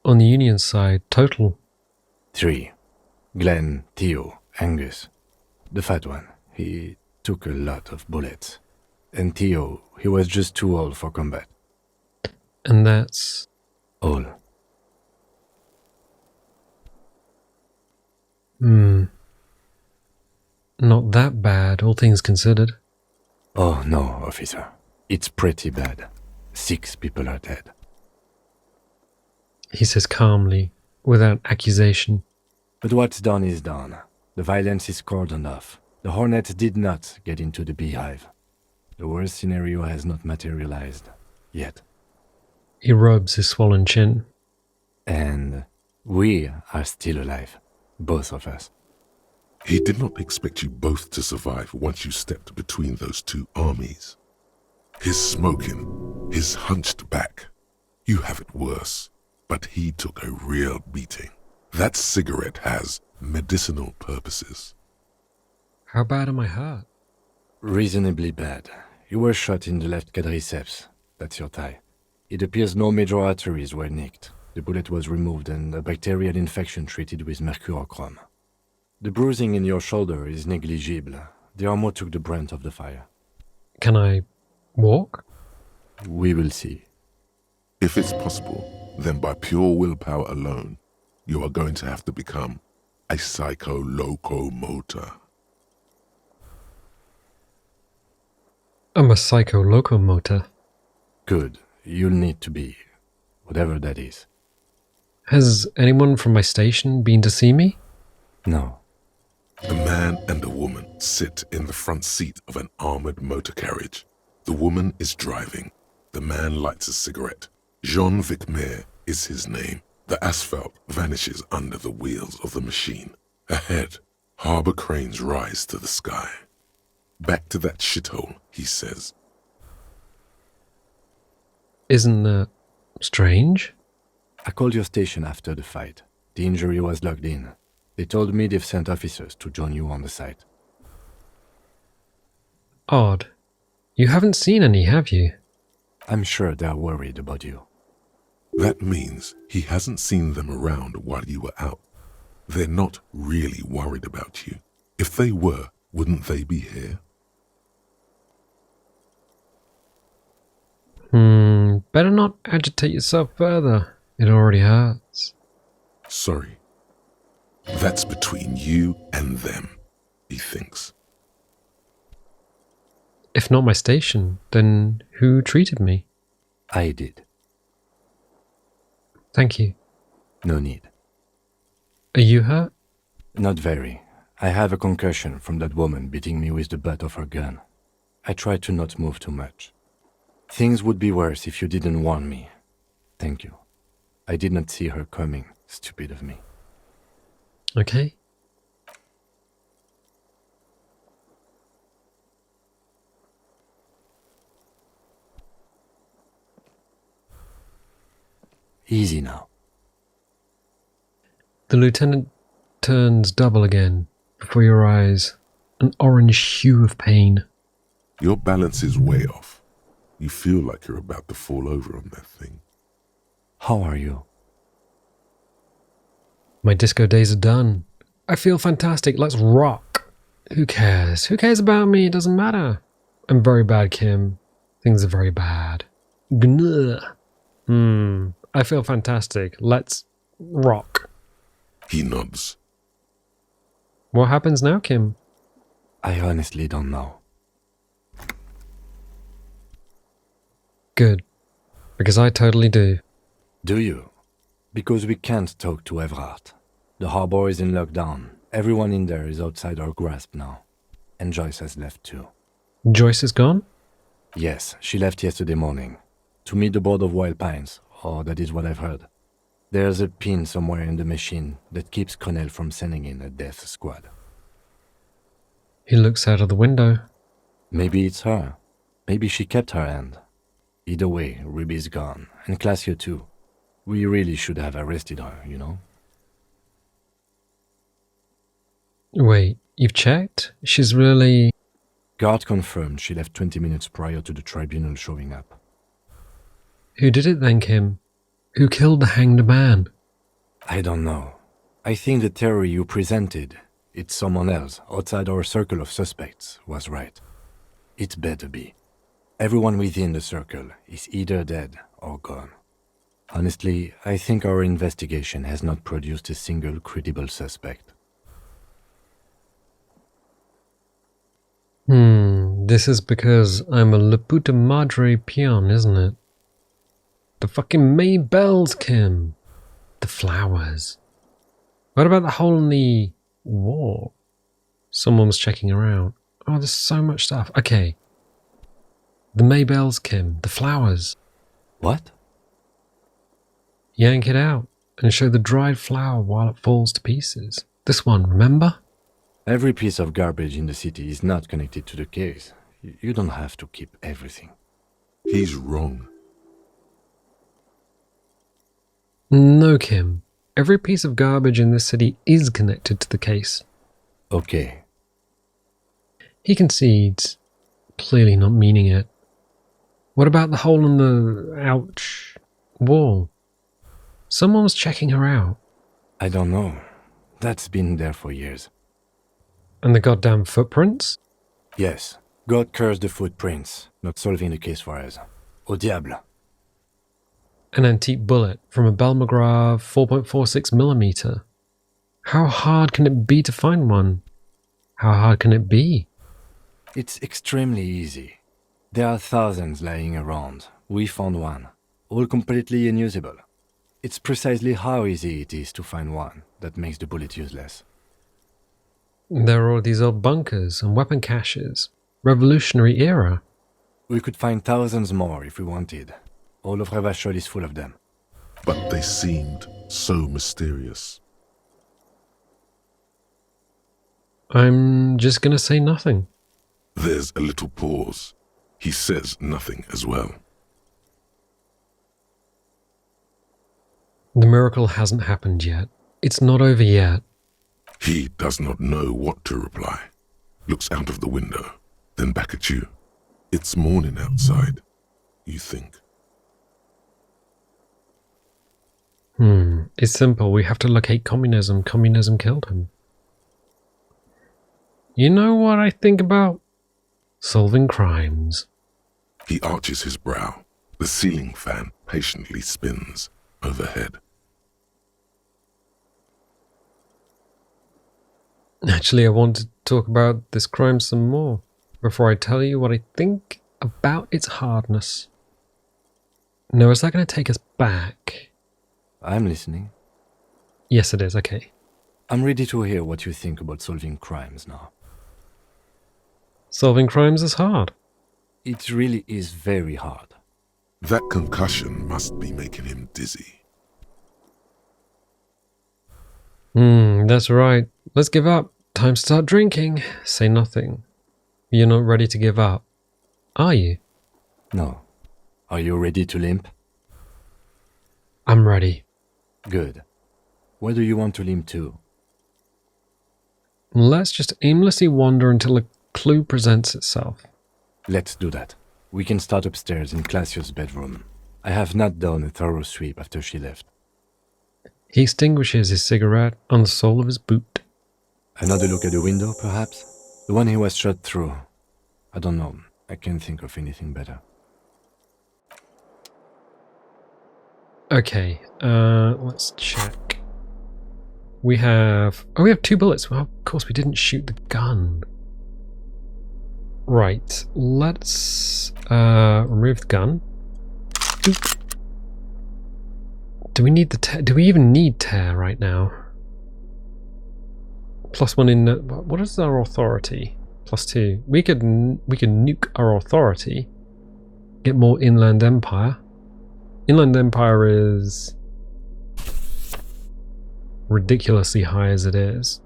On the Union side, total? 3. Glenn, Theo, Angus. The fat one. He took a lot of bullets. And Theo, he was just too old for combat. And that's... All. Not that bad, all things considered. Oh no, officer. It's pretty bad. 6 people are dead. He says calmly, without accusation. But what's done is done. The violence is cordoned off. The Hornets did not get into the beehive. The worst scenario has not materialized. Yet. He rubs his swollen chin. And we are still alive. Both of us. He did not expect you both to survive once you stepped between those two armies. His smoking, his hunched back. You have it worse, but he took a real beating. That cigarette has medicinal purposes. How bad am I hurt? Reasonably bad. You were shot in the left quadriceps. That's your thigh. It appears no major arteries were nicked. The bullet was removed and a bacterial infection treated with mercurochrome. The bruising in your shoulder is negligible. The armor took the brunt of the fire. Can I walk? We will see. If it's possible, then by pure willpower alone, you are going to have to become a psycho-locomotor. I'm a psycho-locomotor. Good. You'll need to be. Whatever that is. Has anyone from my station been to see me? No. A man and a woman sit in the front seat of an armored motor carriage. The woman is driving. The man lights a cigarette. Jean Vicmer is his name. The asphalt vanishes under the wheels of the machine. Ahead, harbor cranes rise to the sky. Back to that shithole, he says. Isn't that strange? I called your station after the fight. The injury was logged in. They told me they've sent officers to join you on the site. Odd. You haven't seen any, have you? I'm sure they're worried about you. That means he hasn't seen them around while you were out. They're not really worried about you. If they were, wouldn't they be here? Better not agitate yourself further. It already hurts. Sorry. That's between you and them, he thinks. If not my station, then who treated me? I did. Thank you. No need. Are you hurt? Not very. I have a concussion from that woman beating me with the butt of her gun. I tried to not move too much. Things would be worse if you didn't warn me. Thank you. I did not see her coming. Stupid of me. Okay. Easy now. The lieutenant turns double again before your eyes, an orange hue of pain. Your balance is way off. You feel like you're about to fall over on that thing. How are you? My disco days are done. I feel fantastic. Let's rock. Who cares? Who cares about me? It doesn't matter. I'm very bad, Kim. Things are very bad. Gnugh. I feel fantastic. Let's rock. He nods. What happens now, Kim? I honestly don't know. Good. Because I totally do. Do you? Because we can't talk to Everhart. The harbor is in lockdown. Everyone in there is outside our grasp now. And Joyce has left too. Joyce is gone? Yes, she left yesterday morning. To meet the board of Wild Pines, or that is what I've heard. There's a pin somewhere in the machine that keeps Connell from sending in a death squad. He looks out of the window. Maybe it's her. Maybe she kept her end. Either way, Ruby's gone, and Classio too. We really should have arrested her, you know? Wait, you've checked? She's really... Guard confirmed she left 20 minutes prior to the Tribunal showing up. Who did it then, Kim? Who killed the hanged man? I don't know. I think the theory you presented, it's someone else outside our circle of suspects, was right. It better be. Everyone within the circle is either dead or gone. Honestly, I think our investigation has not produced a single credible suspect. This is because I'm a La Puta Madre peon, isn't it? The fucking May bells, Kim. The flowers. What about the hole in the wall? Someone was checking around. Oh, there's so much stuff. Okay. The May bells, Kim. The flowers. What? Yank it out and show the dried flower while it falls to pieces. This one, remember? Every piece of garbage in the city is not connected to the case. You don't have to keep everything. He's wrong. No, Kim. Every piece of garbage in this city is connected to the case. Okay. He concedes, clearly not meaning it. What about the hole in the... ouch... wall? Someone was checking her out. I don't know. That's been there for years. And the goddamn footprints? Yes. God cursed the footprints, not solving the case for us. Au diable. An antique bullet from a Belmagrave 4.46mm. How hard can it be to find one? How hard can it be? It's extremely easy. There are thousands lying around. We found one. All completely unusable. It's precisely how easy it is to find one that makes the bullet useless. There are all these old bunkers and weapon caches. Revolutionary era. We could find thousands more if we wanted. All of Revachol is full of them. But they seemed so mysterious. I'm just gonna say nothing. There's a little pause. He says nothing as well. The miracle hasn't happened yet. It's not over yet. He does not know what to reply. Looks out of the window, then back at you. It's morning outside, you think. It's simple. We have to locate communism. Communism killed him. You know what I think about? Solving crimes. He arches his brow. The ceiling fan patiently spins overhead. Actually, I want to talk about this crime some more before I tell you what I think about its hardness. Now, is that going to take us back? I'm listening. Yes, it is. Okay. I'm ready to hear what you think about solving crimes now. Solving crimes is hard. It really is very hard. That concussion must be making him dizzy. That's right. Let's give up. Time to start drinking. Say nothing. You're not ready to give up, are you? No. Are you ready to limp? I'm ready. Good. Where do you want to limp to? Let's just aimlessly wander until a clue presents itself. Let's do that. We can start upstairs in Classio's bedroom. I have not done a thorough sweep after she left. He extinguishes his cigarette on the sole of his boot. Another look at the window, perhaps? The one he was shot through. I don't know. I can't think of anything better. Okay, let's check. We have 2 bullets. Well, of course we didn't shoot the gun. Right, let's remove the gun. Oop. Do we need the tear? Do we even need tear right now? +1 in... what is our authority? +2. We could nuke our authority. Get more Inland Empire. Inland Empire is ridiculously high as it is.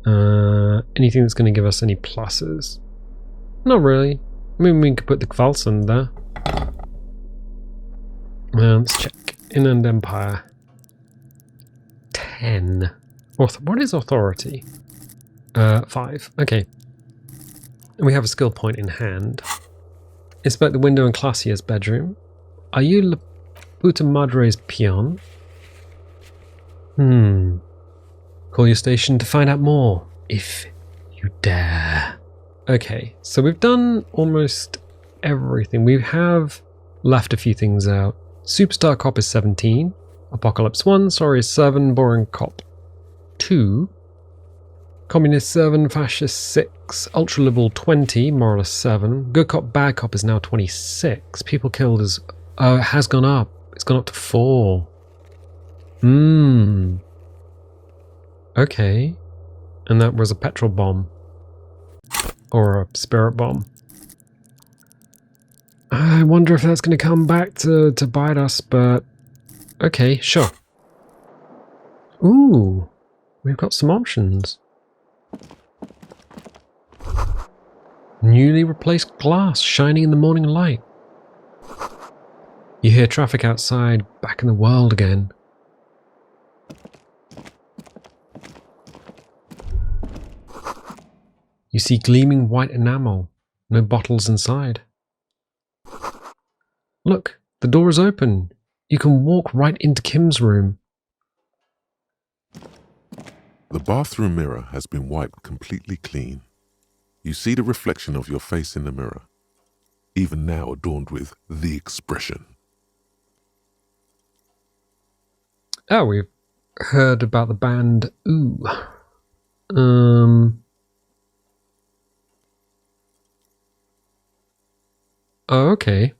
Anything that's going to give us any pluses? Not really. I mean, we could put the Kvalsund there. Let's check. Inland Empire. 10. What is authority? 5. Okay. And we have a skill point in hand. Inspect the window in Classier's bedroom. Are you La Puta Madre's peon? Call your station to find out more, if you dare. Okay, so we've done almost everything. We have left a few things out. Superstar Cop is 17. Apocalypse 1, sorry, is 7. Boring Cop 2. Communist 7, Fascist 6. Ultra-Liberal 20, Moralist 7. Good Cop, Bad Cop is now 26. People killed is... it has gone up. It's gone up to 4. Okay. And that was a petrol bomb. Or a spirit bomb. I wonder if that's going to come back to bite us, but... Okay, sure. Ooh. We've got some options. Newly replaced glass shining in the morning light. You hear traffic outside, back in the world again. You see gleaming white enamel, no bottles inside. Look, the door is open. You can walk right into Kim's room. The bathroom mirror has been wiped completely clean. You see the reflection of your face in the mirror, even now adorned with the expression. Oh, we've heard about the band Ooh. Oh, okay.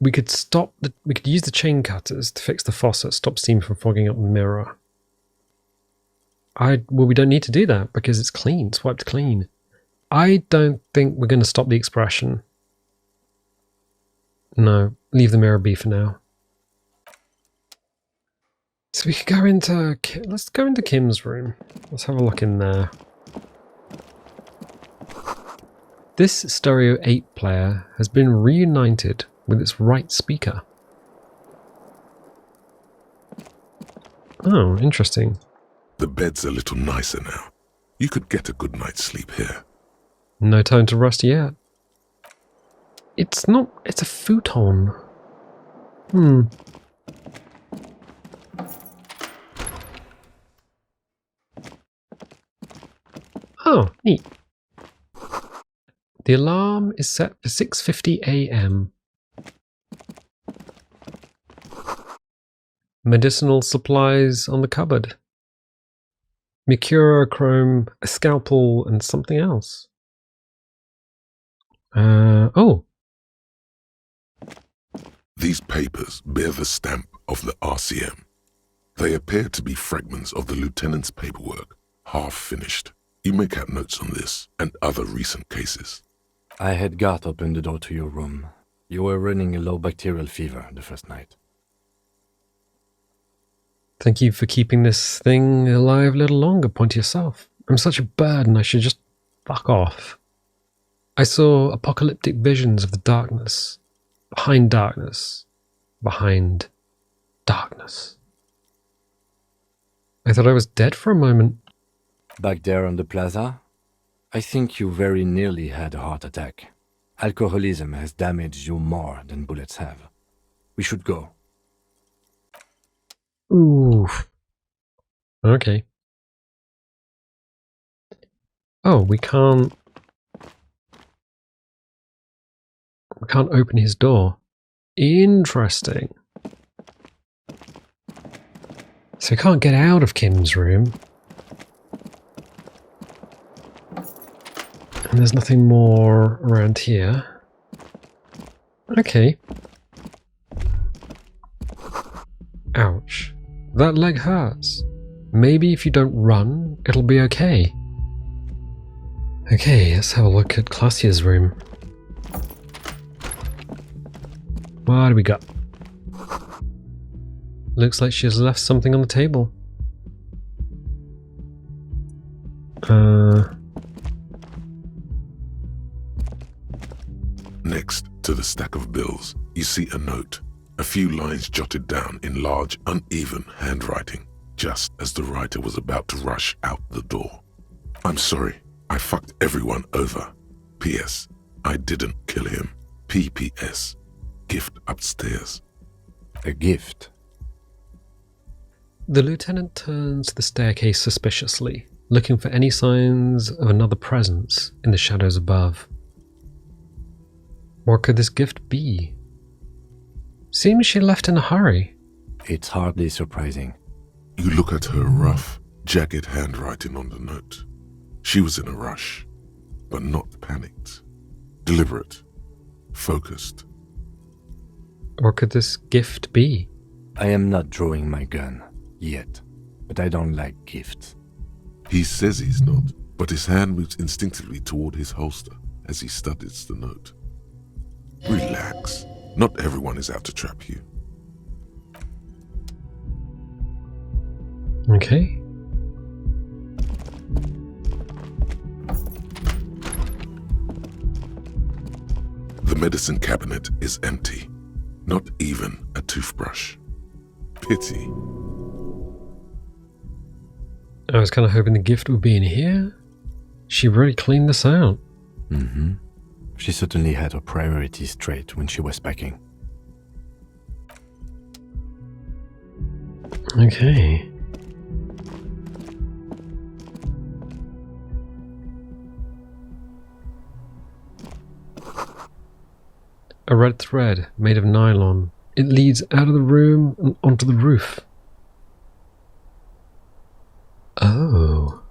We could use the chain cutters to fix the faucet, stop steam from fogging up the mirror. Well, we don't need to do that because it's clean, it's wiped clean. I don't think we're going to stop the expression. No, leave the mirror be for now. So we could go into... let's go into Kim's room. Let's have a look in there. This Stereo 8 player has been reunited with its right speaker. Oh, interesting. The bed's a little nicer now. You could get a good night's sleep here. No time to rust yet. It's not... it's a futon. Oh, neat. The alarm is set for 6:50 AM. Medicinal supplies on the cupboard. Mercurochrome, a scalpel, and something else. Oh. These papers bear the stamp of the RCM. They appear to be fragments of the lieutenant's paperwork, half finished. You may have notes on this and other recent cases. I had Garth open the door to your room. You were running a low bacterial fever the first night. Thank you for keeping this thing alive a little longer, point to yourself. I'm such a burden, I should just fuck off. I saw apocalyptic visions of the darkness. Behind darkness. Behind darkness. I thought I was dead for a moment. Back there on the plaza? I think you very nearly had a heart attack. Alcoholism has damaged you more than bullets have. We should go. Ooh. Okay. Oh, we can't open his door. Interesting. So we can't get out of Kim's room. And there's nothing more around here. Okay. Ouch. That leg hurts. Maybe if you don't run, it'll be okay. Okay, let's have a look at Classia's room. What do we got? Looks like she has left something on the table. Next to the stack of bills, you see a note. A few lines jotted down in large, uneven handwriting, just as the writer was about to rush out the door. I'm sorry, I fucked everyone over. P.S. I didn't kill him. P.P.S. Gift upstairs. A gift? The lieutenant turns to the staircase suspiciously, looking for any signs of another presence in the shadows above. What could this gift be? Seems she left in a hurry. It's hardly surprising. You look at her rough, jagged handwriting on the note. She was in a rush, but not panicked. Deliberate. Focused. What could this gift be? I am not drawing my gun, yet, but I don't like gifts. He says he's not, but his hand moves instinctively toward his holster as he studies the note. Relax. Not everyone is out to trap you. Okay. The medicine cabinet is empty. Not even a toothbrush. Pity. I was kind of hoping the gift would be in here. She really cleaned this out. Mm-hmm. She certainly had her priorities straight when she was packing. Okay. A red thread made of nylon. It leads out of the room and onto the roof. Oh.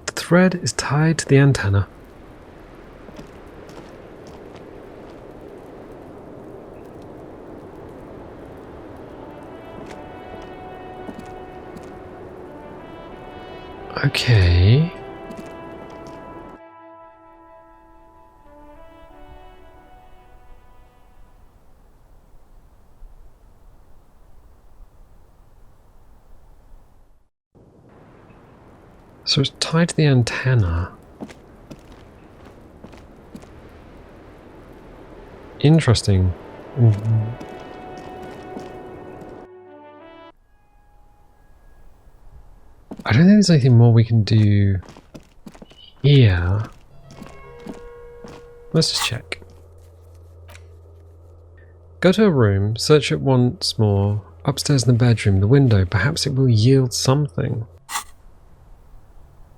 The thread is tied to the antenna. Okay. So it's tied to the antenna. Interesting. I don't think there's anything more we can do here. Let's just check. Go to a room, search it once more. Upstairs in the bedroom, the window. Perhaps it will yield something.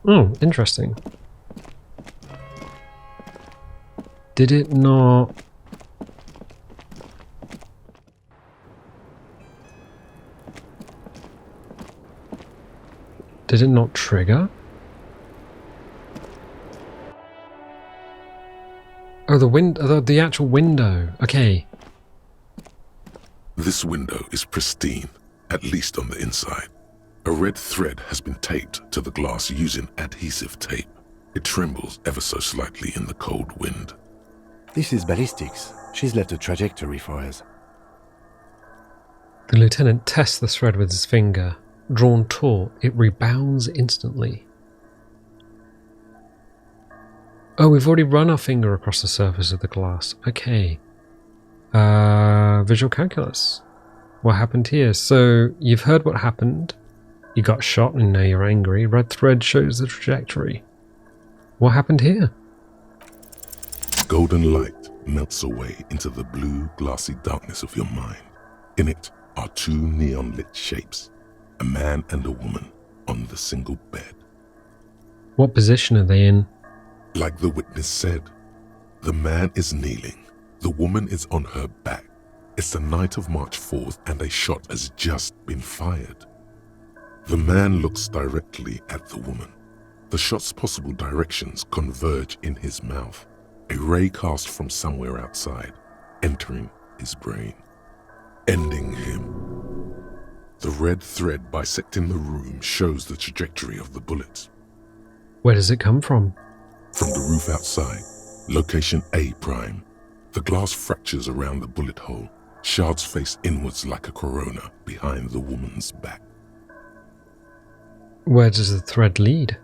Oh, interesting. Did it not... Did it not trigger? Oh, the actual window. Okay. This window is pristine, at least on the inside. A red thread has been taped to the glass using adhesive tape. It trembles ever so slightly in the cold wind. This is ballistics. She's left a trajectory for us. The lieutenant tests the thread with his finger. Drawn taut, it rebounds instantly. Oh, we've already run our finger across the surface of the glass. Okay. Visual calculus. What happened here? So, you've heard what happened. You got shot and now you're angry. Red thread shows the trajectory. What happened here? Golden light melts away into the blue, glassy darkness of your mind. In it are two neon-lit shapes. A man and a woman on the single bed. What position are they in? Like the witness said, the man is kneeling. The woman is on her back. It's the night of March 4th and a shot has just been fired. The man looks directly at the woman. The shot's possible directions converge in his mouth, a ray cast from somewhere outside, entering his brain, ending him. The red thread bisecting the room shows the trajectory of the bullet. Where does it come from? From the roof outside, location A prime. The glass fractures around the bullet hole. Shards face inwards like a corona behind the woman's back. Where does the thread lead?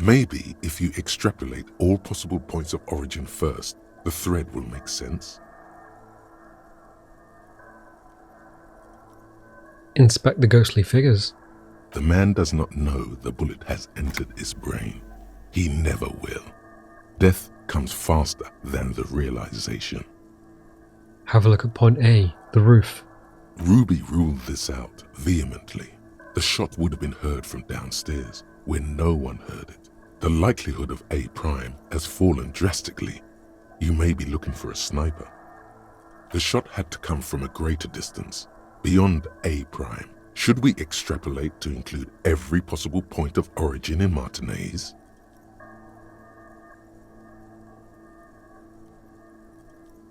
Maybe if you extrapolate all possible points of origin first, the thread will make sense. Inspect the ghostly figures. The man does not know the bullet has entered his brain. He never will. Death comes faster than the realization. Have a look at point A, the roof. Ruby ruled this out vehemently. The shot would have been heard from downstairs, where no one heard it. The likelihood of A prime has fallen drastically. You may be looking for a sniper. The shot had to come from a greater distance, beyond A prime. Should we extrapolate to include every possible point of origin in Martinez?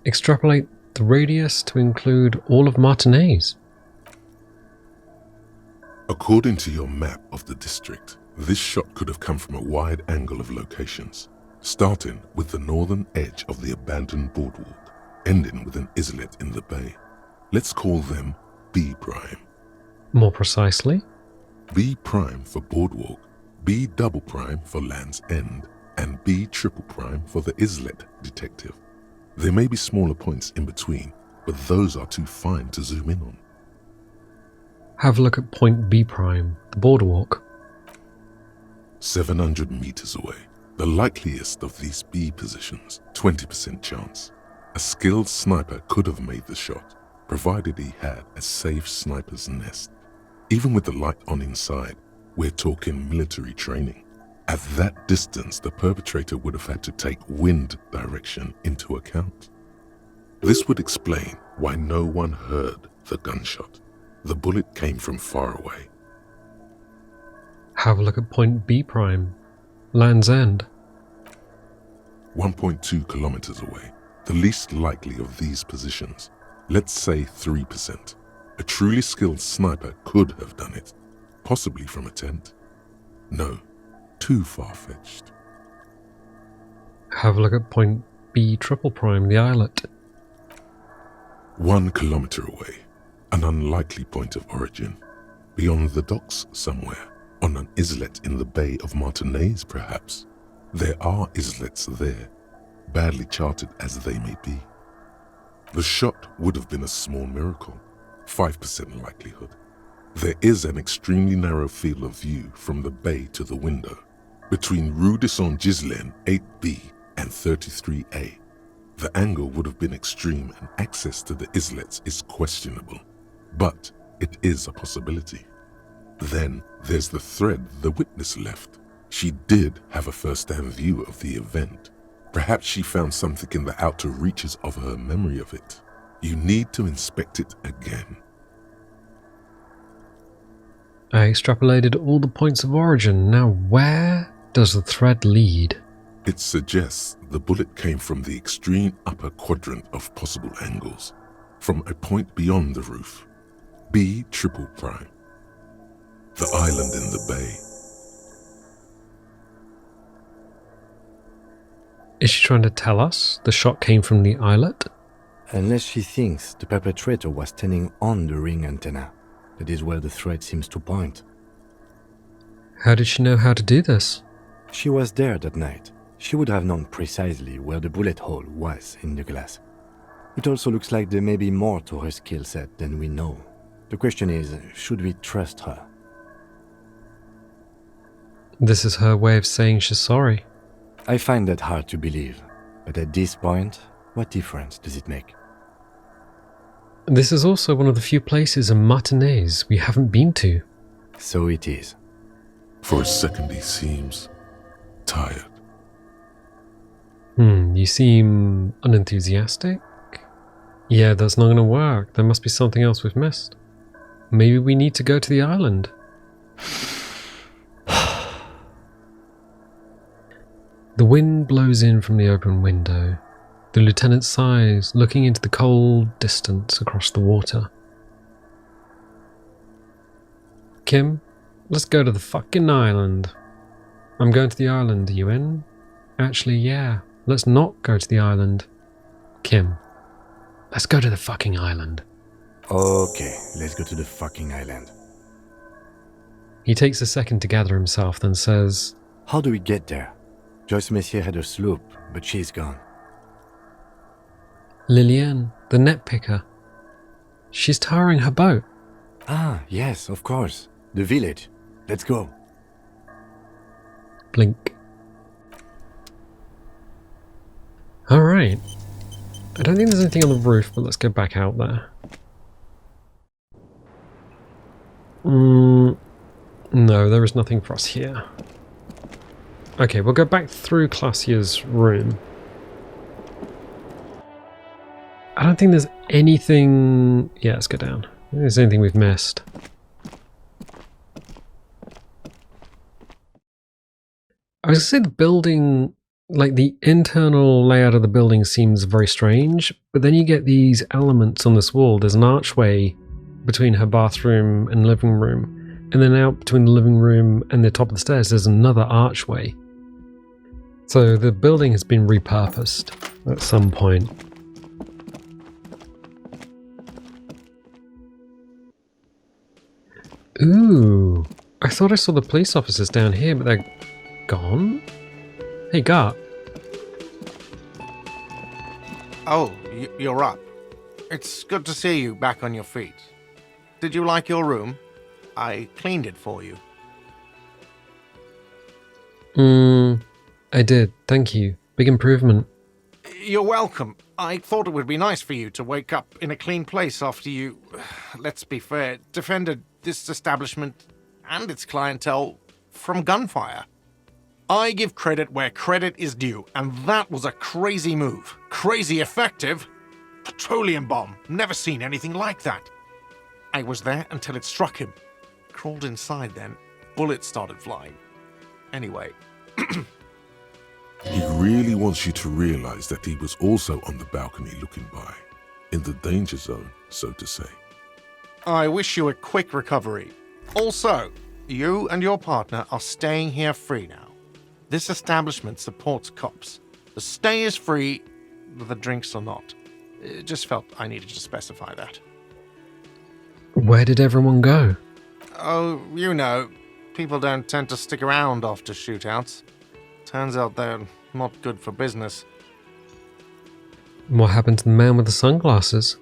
Extrapolate the radius to include all of Martinez. According to your map of the district, this shot could have come from a wide angle of locations, starting with the northern edge of the abandoned boardwalk, ending with an islet in the bay. Let's call them B prime. More precisely? B prime for boardwalk, B double prime for Land's End, and B triple prime for the islet detective. There may be smaller points in between, but those are too fine to zoom in on. Have a look at point B prime, the boardwalk. 700 meters away. The likeliest of these B positions, 20% chance. A skilled sniper could have made the shot, provided he had a safe sniper's nest. Even with the light on inside, we're talking military training. At that distance, the perpetrator would have had to take wind direction into account. This would explain why no one heard the gunshot. The bullet came from far away. Have a look at point B prime, Land's End. 1.2 kilometers away, the least likely of these positions. Let's say 3%. A truly skilled sniper could have done it, possibly from a tent. No, too far-fetched. Have a look at point B triple prime, the islet. 1 kilometer away, an unlikely point of origin. Beyond the docks somewhere, on an islet in the Bay of Martinez perhaps. There are islets there, badly charted as they may be. The shot would have been a small miracle, 5% likelihood. There is an extremely narrow field of view from the bay to the window, between Rue de Saint-Ghislain 8B and 33A. The angle would have been extreme and access to the islets is questionable, but it is a possibility. Then there's the thread the witness left. She did have a first-hand view of the event. Perhaps she found something in the outer reaches of her memory of it. You need to inspect it again. I extrapolated all the points of origin. Now where does the thread lead? It suggests the bullet came from the extreme upper quadrant of possible angles, from a point beyond the roof. B triple prime. The island in the bay. Is she trying to tell us the shot came from the islet? Unless she thinks the perpetrator was standing on the ring antenna. That is where the thread seems to point. How did she know how to do this? She was there that night. She would have known precisely where the bullet hole was in the glass. It also looks like there may be more to her skill set than we know. The question is, should we trust her? This is her way of saying she's sorry. I find that hard to believe, but at this point, what difference does it make? This is also one of the few places in Martinez we haven't been to. So it is. For a second he seems tired. You seem unenthusiastic? Yeah, that's not gonna work. There must be something else we've missed. Maybe we need to go to the island. The wind blows in from the open window. The lieutenant sighs, looking into the cold distance across the water. Kim, let's go to the fucking island. I'm going to the island, are you in? Actually, yeah, let's not go to the island. Kim, let's go to the fucking island. Okay, let's go to the fucking island. He takes a second to gather himself, then says, How do we get there? Joyce Messier had a sloop, but she's gone. Liliane, the net picker. She's towering her boat. Ah, yes, of course. The village. Let's go. Blink. Alright. I don't think there's anything on the roof, but let's go back out there. No, there is nothing for us here. Okay, we'll go back through Classia's room. I don't think there's anything... Yeah, let's go down. I don't think there's anything we've missed. I was going to say the building, like the internal layout of the building seems very strange, but then you get these elements on this wall. There's an archway between her bathroom and living room, and then out between the living room and the top of the stairs there's another archway. So the building has been repurposed at some point. Ooh, I thought I saw the police officers down here, but they're gone? Hey, Gart. Oh, you're up. It's good to see you back on your feet. Did you like your room? I cleaned it for you. I did, thank you. Big improvement. You're welcome. I thought it would be nice for you to wake up in a clean place after you, let's be fair, defended this establishment and its clientele from gunfire. I give credit where credit is due, and that was a crazy move. Crazy effective. Petroleum bomb. Never seen anything like that. I was there until it struck him. Crawled inside then. Bullets started flying. Anyway. He really wants you to realize that he was also on the balcony looking by, in the danger zone, so to say. I wish you a quick recovery. Also, you and your partner are staying here free now. This establishment supports cops. The stay is free, the drinks are not. It just felt I needed to specify that. Where did everyone go? Oh, you know, people don't tend to stick around after shootouts. Turns out they're not good for business. What happened to the man with the sunglasses?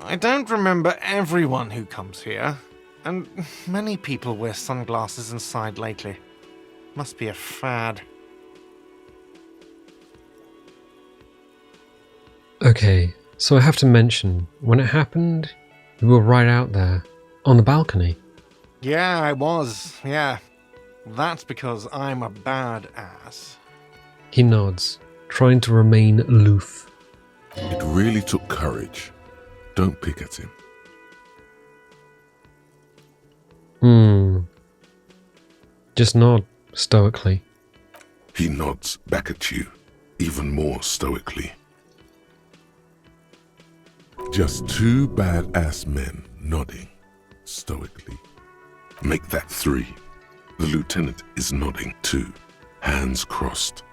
I don't remember everyone who comes here, and many people wear sunglasses inside lately. Must be a fad. Okay, so I have to mention, when it happened, you were right out there, on the balcony. Yeah, I was, yeah. That's because I'm a badass. He nods, trying to remain aloof. It really took courage. Don't pick at him. Just nod, stoically. He nods back at you, even more stoically. Just two badass men nodding, stoically. Make that three. The lieutenant is nodding too, hands crossed.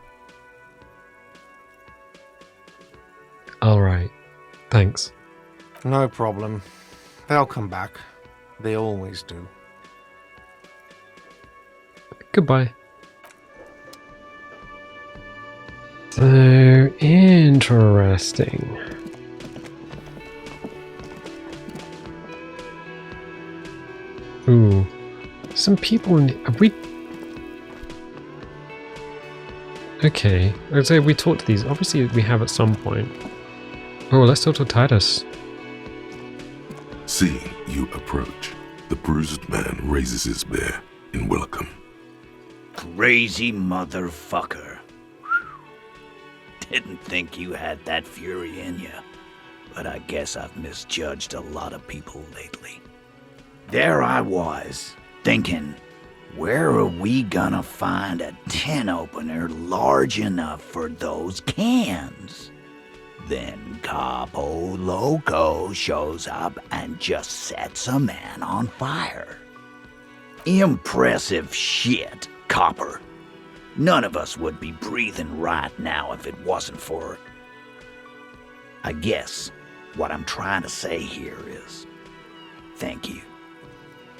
Alright, thanks. No problem. They'll come back. They always do. Goodbye. So interesting. Ooh, some people in. Have we? Okay, I'd say we talked to these. Obviously, we have at some point. Oh, let's talk to Titus. Seeing you approach, the bruised man raises his bear in welcome. Crazy motherfucker. Didn't think you had that fury in you, but I guess I've misjudged a lot of people lately. There I was, thinking, Where are we gonna find a tin opener large enough for those cans? Then Capo Loco shows up and just sets a man on fire. Impressive shit, Copper. None of us would be breathing right now if it wasn't for... I guess what I'm trying to say here is, thank you.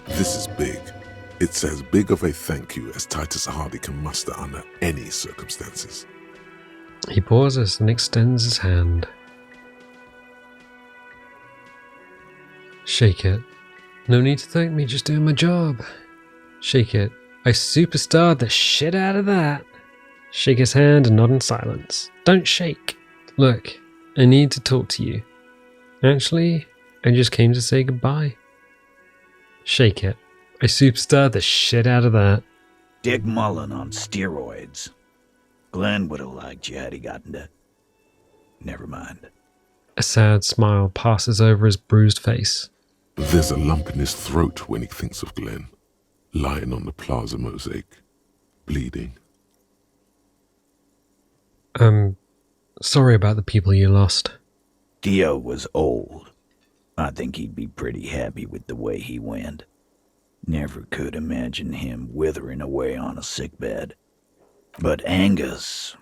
This is big. It's as big of a thank you as Titus Hardy can muster under any circumstances. He pauses and extends his hand. Shake it. No need to thank me, just doing my job. Shake it. I superstarred the shit out of that. Shake his hand and nod in silence. Don't shake. Look, I need to talk to you. Actually, I just came to say goodbye. Shake it. I superstarred the shit out of that. Dick Mullen on steroids. Glenn would have liked you had he gotten to... Never mind. A sad smile passes over his bruised face. There's a lump in his throat when he thinks of Glenn, lying on the plaza mosaic, bleeding. Sorry about the people you lost. Theo was old. I think he'd be pretty happy with the way he went. Never could imagine him withering away on a sickbed. But Angus,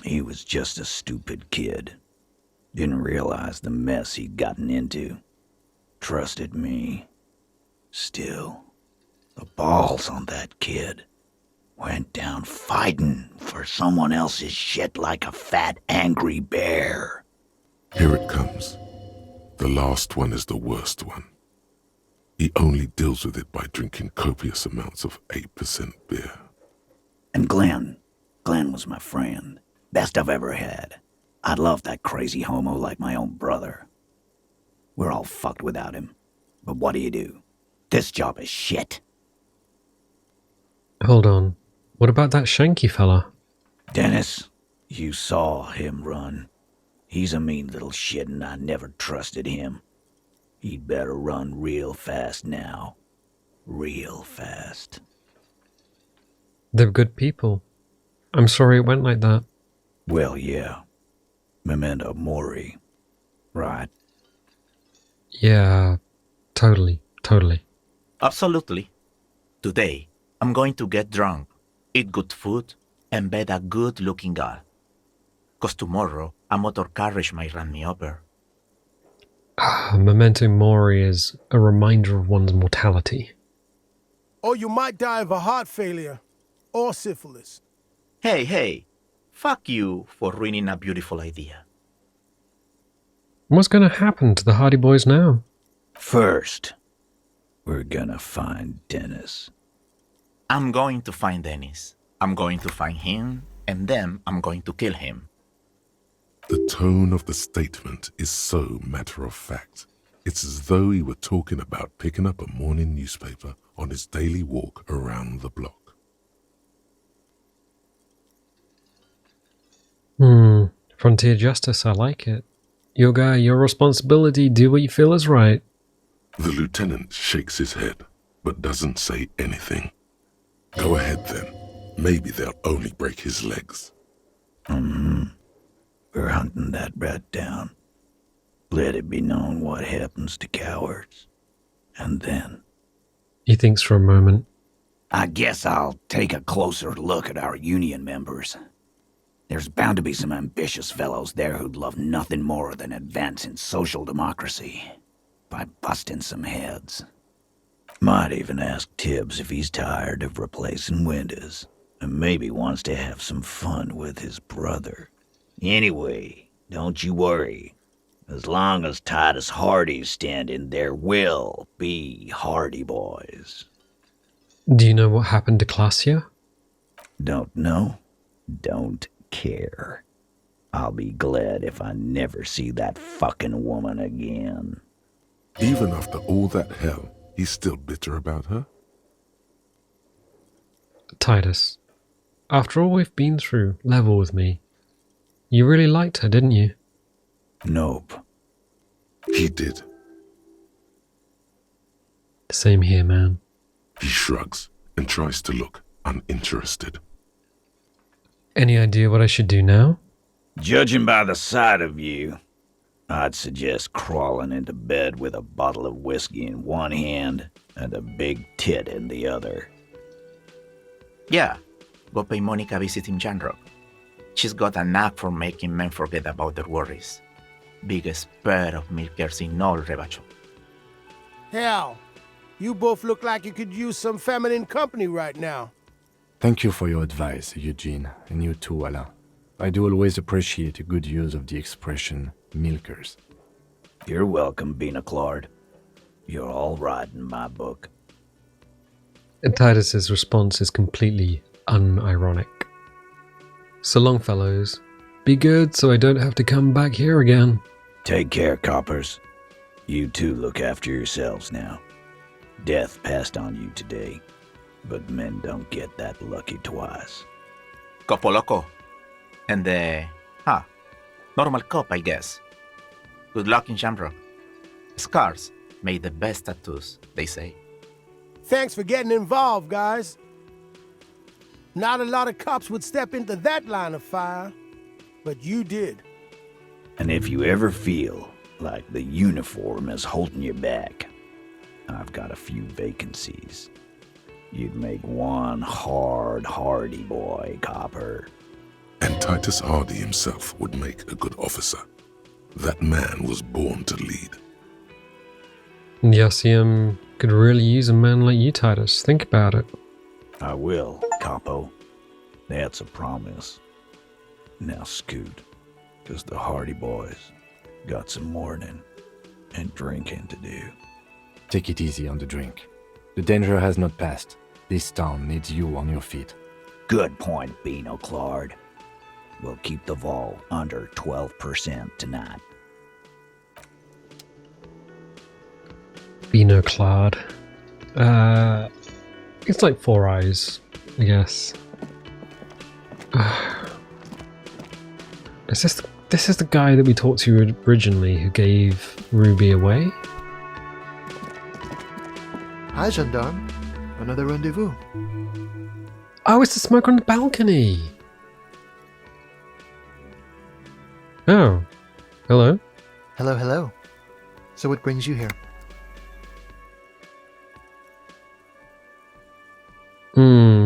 he was just a stupid kid. Didn't realize the mess he'd gotten into. Trusted me. Still, the balls on that kid. Went down fighting for someone else's shit like a fat, angry bear. Here it comes. The last one is the worst one. He only deals with it by drinking copious amounts of 8% beer. And Glenn was my friend. Best I've ever had. I love that crazy homo like my own brother. We're all fucked without him. But what do? This job is shit. Hold on. What about that Shanky fella? Dennis, you saw him run. He's a mean little shit and I never trusted him. He'd better run real fast now. Real fast. They're good people. I'm sorry it went like that. Well, yeah. Memento mori. Right. Yeah, totally. Absolutely. Today, I'm going to get drunk, eat good food, and bed a good-looking girl. 'Cause tomorrow, a motor carriage might run me over. Memento mori is a reminder of one's mortality. Or you might die of a heart failure or syphilis. Hey, fuck you for ruining a beautiful idea. What's going to happen to the Hardy Boys now? First, we're gonna find Dennis. I'm going to find Dennis. I'm going to find him, and then I'm going to kill him. The tone of the statement is so matter-of-fact. It's as though he were talking about picking up a morning newspaper on his daily walk around the block. Frontier justice, I like it. Your guy, your responsibility, do what you feel is right. The lieutenant shakes his head, but doesn't say anything. Go ahead then. Maybe they'll only break his legs. We're hunting that rat down. Let it be known what happens to cowards. And then... He thinks for a moment. I guess I'll take a closer look at our union members. There's bound to be some ambitious fellows there who'd love nothing more than advancing social democracy by busting some heads. Might even ask Tibbs if he's tired of replacing windows and maybe wants to have some fun with his brother. Anyway, don't you worry. As long as Titus Hardy's standing, there will be Hardy Boys. Do you know what happened to Classia? Don't know. Don't care. I'll be glad if I never see that fucking woman again. Even after all that hell, he's still bitter about her? Titus, after all we've been through, level with me. You really liked her, didn't you? Nope. He did. Same here, man. He shrugs and tries to look uninterested. Any idea what I should do now? Judging by the sight of you, I'd suggest crawling into bed with a bottle of whiskey in one hand and a big tit in the other. Yeah, go pay Monica a visit in Janrock. She's got a knack for making men forget about their worries. Biggest pair of milkers in all Rebacho. Hell, you both look like you could use some feminine company right now. Thank you for your advice, Eugene, and you too, Alain. I do always appreciate a good use of the expression milkers. You're welcome, Bina Claude. You're all right in my book. And Titus's response is completely unironic. So long, fellows. Be good so I don't have to come back here again. Take care, coppers. You two look after yourselves now. Death passed on you today, but men don't get that lucky twice. Copo loco. And normal cop, I guess. Good luck in Shamrock. Scars make the best tattoos, they say. Thanks for getting involved, guys. Not a lot of cops would step into that line of fire, but you did. And if you ever feel like the uniform is holding you back, I've got a few vacancies. You'd make one hardy boy, copper. And Titus Hardy himself would make a good officer. That man was born to lead. The RCM could really use a man like you, Titus. Think about it. I will, Capo. That's a promise. Now scoot, because the Hardy boys got some mourning and drinking to do. Take it easy on the drink. The danger has not passed. This town needs you on your feet. Good point, Bino Claude. We'll keep the vol under 12% tonight. Bino Claude. It's like Four Eyes, I guess. This is the guy that we talked to originally who gave Ruby away? Hi, gendarme. Another rendezvous. Oh, it's the smoker on the balcony! Oh. Hello? Hello, hello. So what brings you here?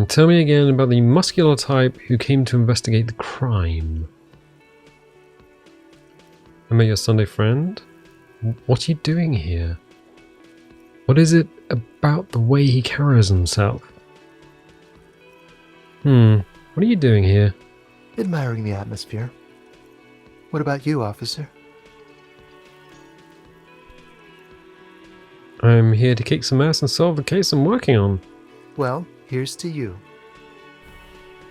Tell me again about the muscular type who came to investigate the crime. I met your Sunday friend? What are you doing here? What is it about the way he carries himself? What are you doing here? Admiring the atmosphere. What about you, officer? I'm here to kick some ass and solve the case I'm working on. Well, here's to you.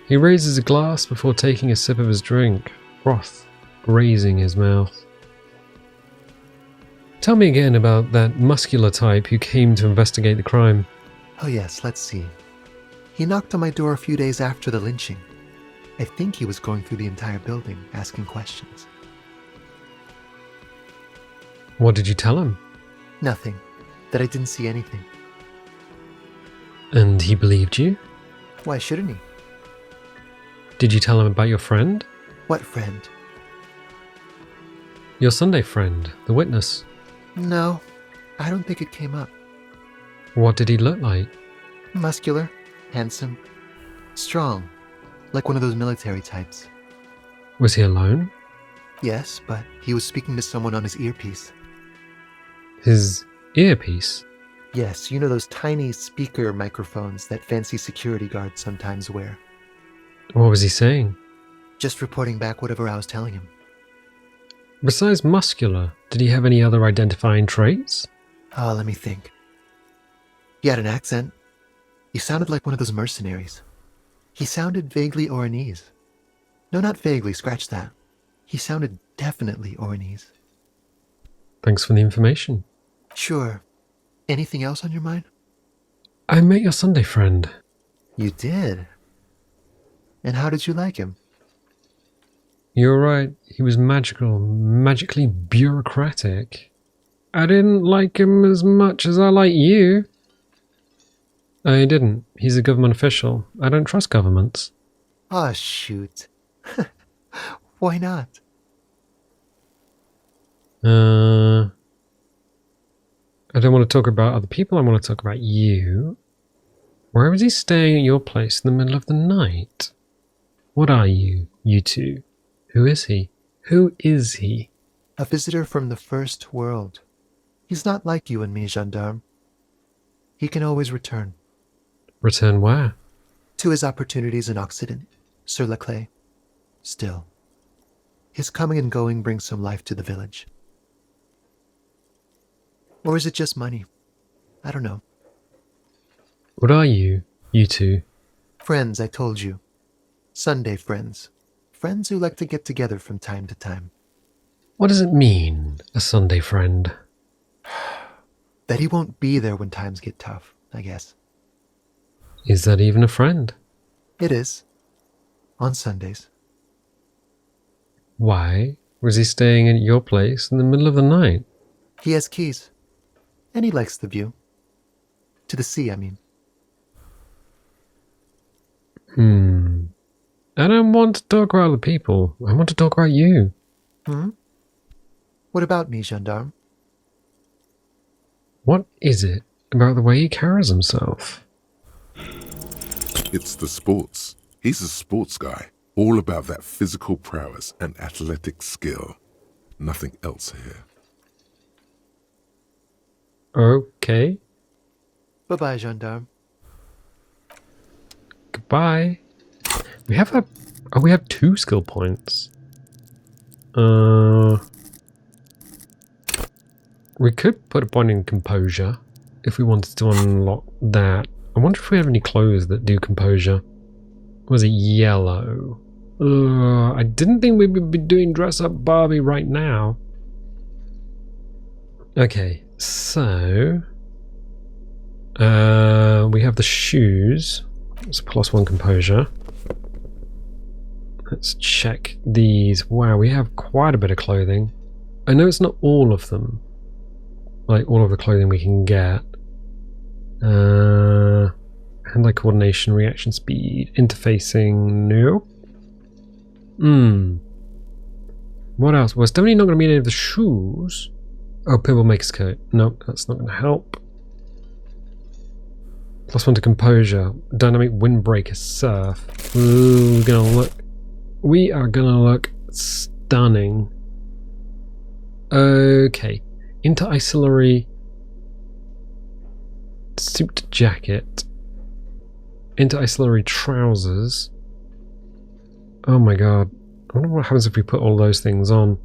He raises a glass before taking a sip of his drink, froth grazing his mouth. Tell me again about that muscular type who came to investigate the crime. Oh yes, let's see. He knocked on my door a few days after the lynching. I think he was going through the entire building, asking questions. What did you tell him? Nothing. That I didn't see anything. And he believed you? Why shouldn't he? Did you tell him about your friend? What friend? Your Sunday friend, the witness. No, I don't think it came up. What did he look like? Muscular, handsome, strong, like one of those military types. Was he alone? Yes, but he was speaking to someone on his earpiece. His earpiece? Yes, you know those tiny speaker microphones that fancy security guards sometimes wear. What was he saying? Just reporting back whatever I was telling him. Besides muscular, did he have any other identifying traits? Oh, let me think. He had an accent. He sounded like one of those mercenaries. He sounded vaguely Oranese. No, not vaguely, scratch that. He sounded definitely Oranese. Thanks for the information. Sure. Anything else on your mind? I met your Sunday friend. You did? And how did you like him? You're right, he was magically bureaucratic. I didn't like him as much as I like you. I didn't. He's a government official. I don't trust governments. Ah, shoot. Why not? I don't want to talk about other people. I want to talk about you. Where was he staying at your place in the middle of the night? What are you, you two? Who is he? Who is he? A visitor from the first world. He's not like you and me, gendarme. He can always return. Return where? To his opportunities in Occident, sur la clé. Still, his coming and going brings some life to the village. Or is it just money? I don't know. What are you, you two? Friends, I told you. Sunday friends. Friends who like to get together from time to time. What does it mean, a Sunday friend? That he won't be there when times get tough, I guess. Is that even a friend? It is. On Sundays. Why was he staying at your place in the middle of the night? He has keys. And he likes the view. To the sea, I mean. I don't want to talk about other people. I want to talk about you. What about me, gendarme? What is it about the way he carries himself? It's the sports. He's a sports guy. All about that physical prowess and athletic skill. Nothing else here. Okay. Bye-bye, gendarme. Goodbye. We have a... Oh, we have 2 skill points. We could put a point in composure if we wanted to unlock that. I wonder if we have any clothes that do composure. Was it yellow? I didn't think we would be doing dress up Barbie right now. Okay, so we have the shoes. It's +1 composure. Let's check these. Wow, we have quite a bit of clothing. I know it's not all of them. Like all of the clothing we can get. Hand-eye coordination, reaction speed, interfacing, nope. What else? Well, it's definitely not going to be any of the shoes. Oh, Pimple Maker's coat. Nope, that's not going to help. +1 to composure. Dynamic windbreaker surf. Ooh, we are gonna look stunning. Okay. Inter-ancillary suit jacket. Inter-ancillary trousers. Oh my god. I wonder what happens if we put all those things on.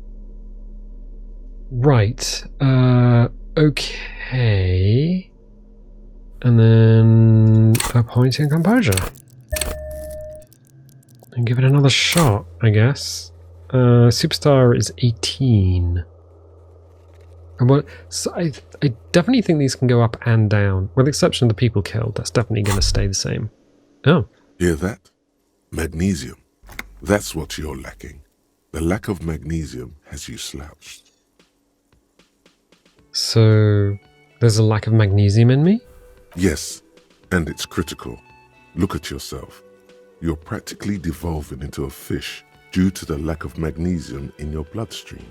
Right. Okay. And then a point in composure. And give it another shot, I guess. Superstar is 18. So I definitely think these can go up and down. With the exception of the people killed, that's definitely going to stay the same. Oh. Hear that? Magnesium. That's what you're lacking. The lack of magnesium has you slouched. So there's a lack of magnesium in me? Yes, and it's critical. Look at yourself. You're practically devolving into a fish due to the lack of magnesium in your bloodstream.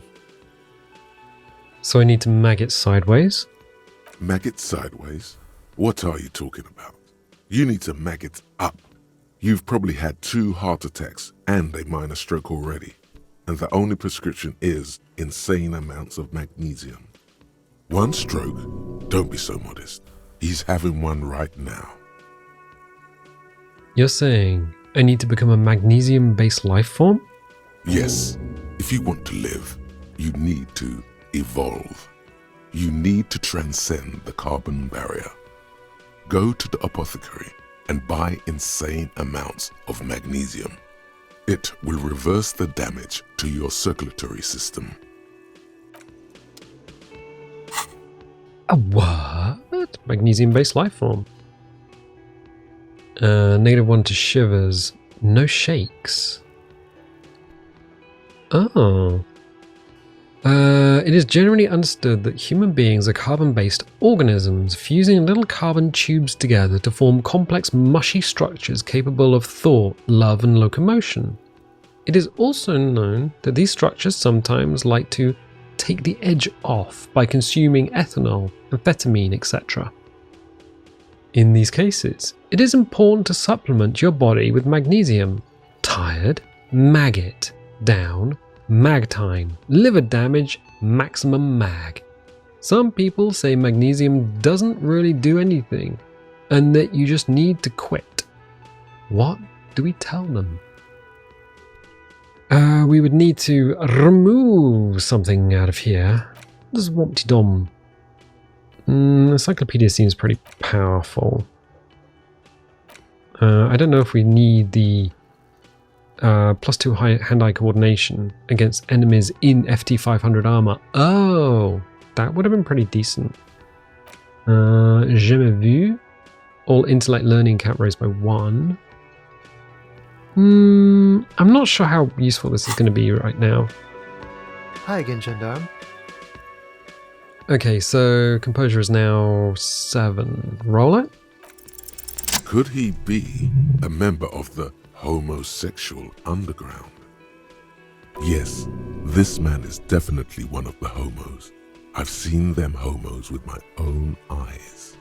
So I need to mag it sideways? Mag it sideways? What are you talking about? You need to mag it up. You've probably had 2 heart attacks and a minor stroke already, and the only prescription is insane amounts of magnesium. 1 stroke? Don't be so modest. He's having one right now. You're saying I need to become a magnesium-based life form? Yes. If you want to live, you need to evolve. You need to transcend the carbon barrier. Go to the apothecary and buy insane amounts of magnesium. It will reverse the damage to your circulatory system. A what? Magnesium-based life form. -1 to shivers. No shakes. Oh. It is generally understood that human beings are carbon-based organisms, fusing little carbon tubes together to form complex, mushy structures capable of thought, love, and locomotion. It is also known that these structures sometimes like to take the edge off by consuming ethanol, amphetamine, etc. In these cases, it is important to supplement your body with magnesium. Tired, maggot, down, mag time, liver damage, maximum mag. Some people say magnesium doesn't really do anything and that you just need to quit. What do we tell them? We would need to remove something out of here. This is Wompty-Dom. Encyclopedia seems pretty powerful. I don't know if we need the +2 hand-eye coordination against enemies in FT 500 armor. Oh, that would have been pretty decent. Jamais vu. All intellect learning count raised by 1. I'm not sure how useful this is going to be right now. Hi again, Gendarme. Okay, so composure is now 7. Roll it. Could he be a member of the homosexual underground? Yes, this man is definitely one of the homos. I've seen them homos with my own eyes.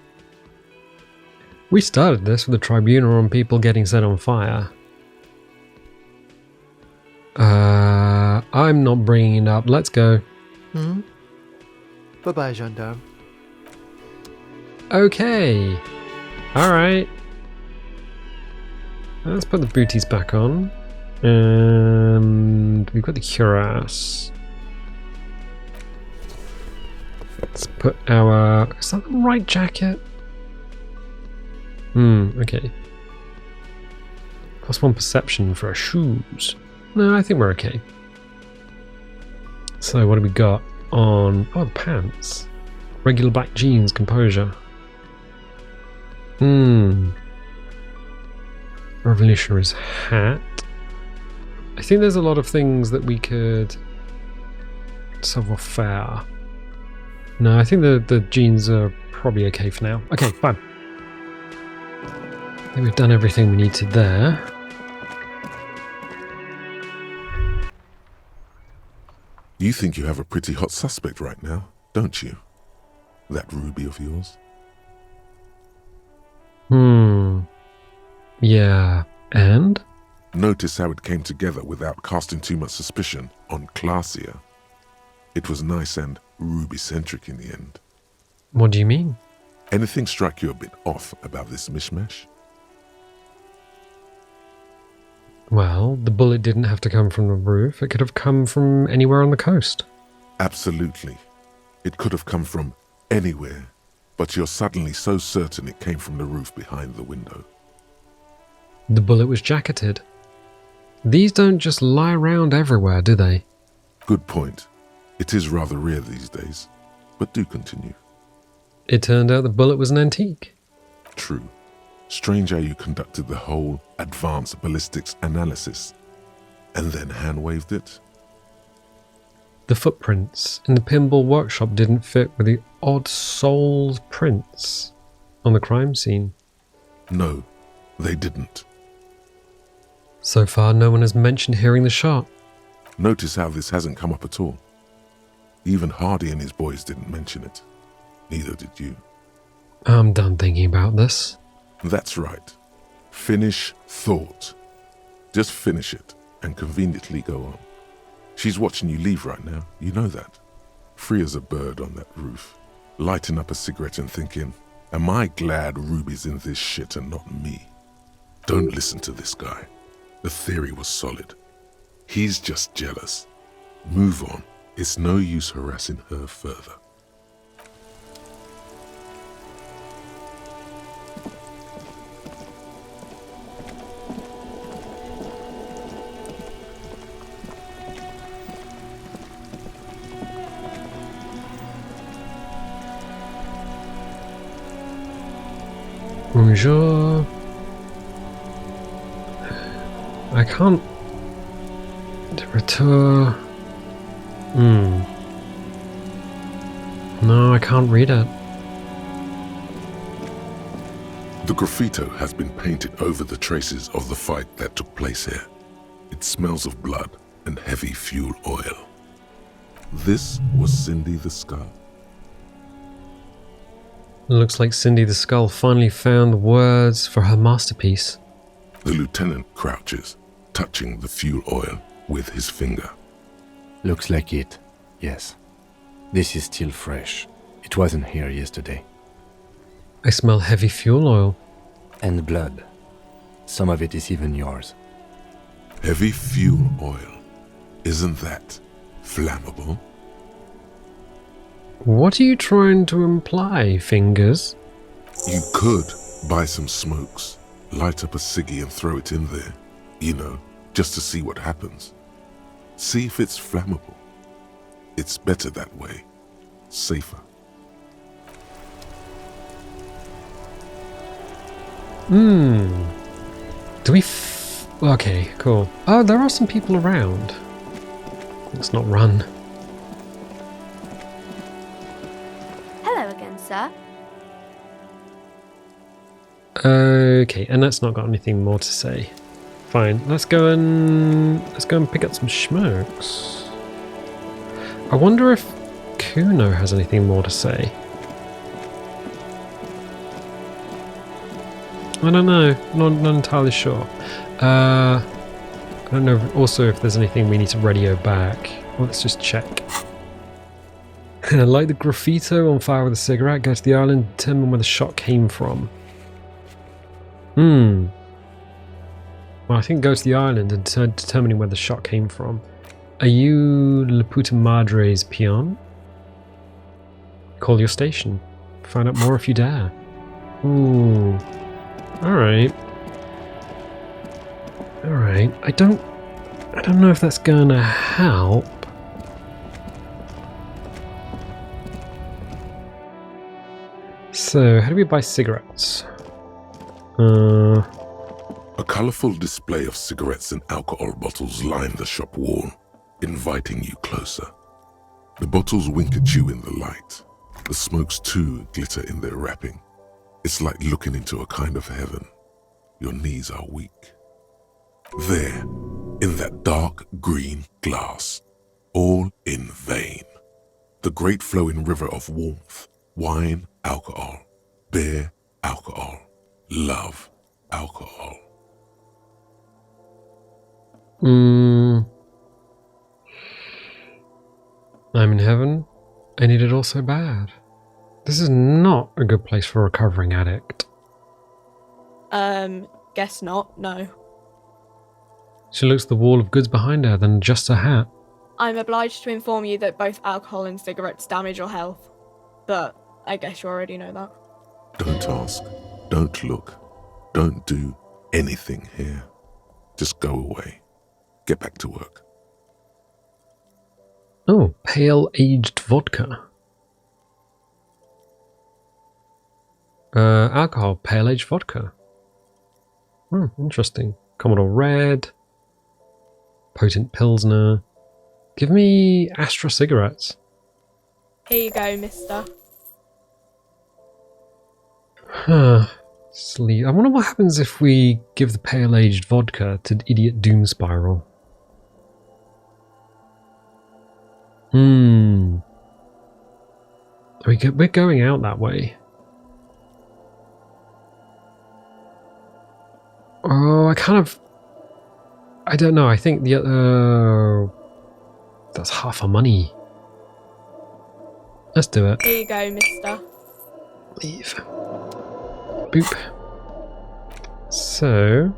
We started this with the Tribunal on people getting set on fire. I'm not bringing it up. Let's go. Bye-bye, Gendarme. Okay. Alright. Let's put the booties back on. And we've got the cuirass. Let's put our... Is that the right jacket? Okay. +1 perception for our shoes. No, I think we're okay. So what do we got on... Oh, the pants. Regular black jeans, composure. Revolutionary's hat. I think there's a lot of things that we could... Savoir-faire. No, I think the jeans are probably okay for now. Okay, fine. I think we've done everything we need to there. You think you have a pretty hot suspect right now, don't you? That ruby of yours? Yeah, and? Notice how it came together without casting too much suspicion on Clasia. It was nice and ruby-centric in the end. What do you mean? Anything struck you a bit off about this mishmash? Well, the bullet didn't have to come from the roof. It could have come from anywhere on the coast. Absolutely. It could have come from anywhere, but you're suddenly so certain it came from the roof behind the window. The bullet was jacketed. These don't just lie around everywhere, do they? Good point. It is rather rare these days, but do continue. It turned out the bullet was an antique. True. Strange how you conducted the whole advanced ballistics analysis and then hand-waved it. The footprints in the pinball workshop didn't fit with the odd soul's prints on the crime scene. No, they didn't. So far, no one has mentioned hearing the shot. Notice how this hasn't come up at all. Even Hardy and his boys didn't mention it. Neither did you. I'm done thinking about this. That's right. Finish thought. Just finish it and conveniently go on. She's watching you leave right now, you know that. Free as a bird on that roof, lighting up a cigarette and thinking, am I glad Ruby's in this shit and not me? Don't listen to this guy. The theory was solid. He's just jealous. Move on. It's no use harassing her further. Bonjour. I can't... De retour... No, I can't read it. The graffito has been painted over the traces of the fight that took place here. It smells of blood and heavy fuel oil. This was Cindy the Skull. Looks like Cindy the Skull finally found words for her masterpiece. The lieutenant crouches, touching the fuel oil with his finger. Looks like it, yes. This is still fresh. It wasn't here yesterday. I smell heavy fuel oil. And blood. Some of it is even yours. Heavy fuel oil. Isn't that flammable? What are you trying to imply, Fingers? You could buy some smokes, light up a ciggy and throw it in there. You know, just to see what happens. See if it's flammable. It's better that way. Safer. Do we okay, cool. Oh, there are some people around. Let's not run. Hello again, sir. Okay, and that's not got anything more to say. Fine, let's go and pick up some smokes. I wonder if Kuno has anything more to say. I don't know, not entirely sure. I don't know also if there's anything we need to radio back. Let's just check. Light the graffito on fire with a cigarette, go to the island, determine where the shot came from. Well, I think go to the island and determining where the shot came from. Are you La Puta Madre's peon? Call your station. Find out more if you dare. Ooh. Alright. Alright. I don't know if that's gonna help. So, how do we buy cigarettes? A colourful display of cigarettes and alcohol bottles line the shop wall, inviting you closer. The bottles wink at you in the light. The smokes too glitter in their wrapping. It's like looking into a kind of heaven. Your knees are weak. There, in that dark green glass, all in vain. The great flowing river of warmth, wine, alcohol, beer, alcohol, love, alcohol. I'm in heaven. I need it all so bad. This is not a good place for a recovering addict. Guess not, no. She looks at the wall of goods behind her, then adjusts her hat. I'm obliged to inform you that both alcohol and cigarettes damage your health. But I guess you already know that. Don't ask. Don't look. Don't do anything here. Just go away. Get back to work. Oh, pale aged vodka. Alcohol, pale aged vodka. Interesting. Commodore Red. Potent Pilsner. Give me Astra cigarettes. Here you go, mister. Sleep. I wonder what happens if we give the pale aged vodka to Idiot Doom Spiral. We're going out that way. Oh, I don't know. I think that's half our money. Let's do it. Here you go, mister. Leave. Boop. So,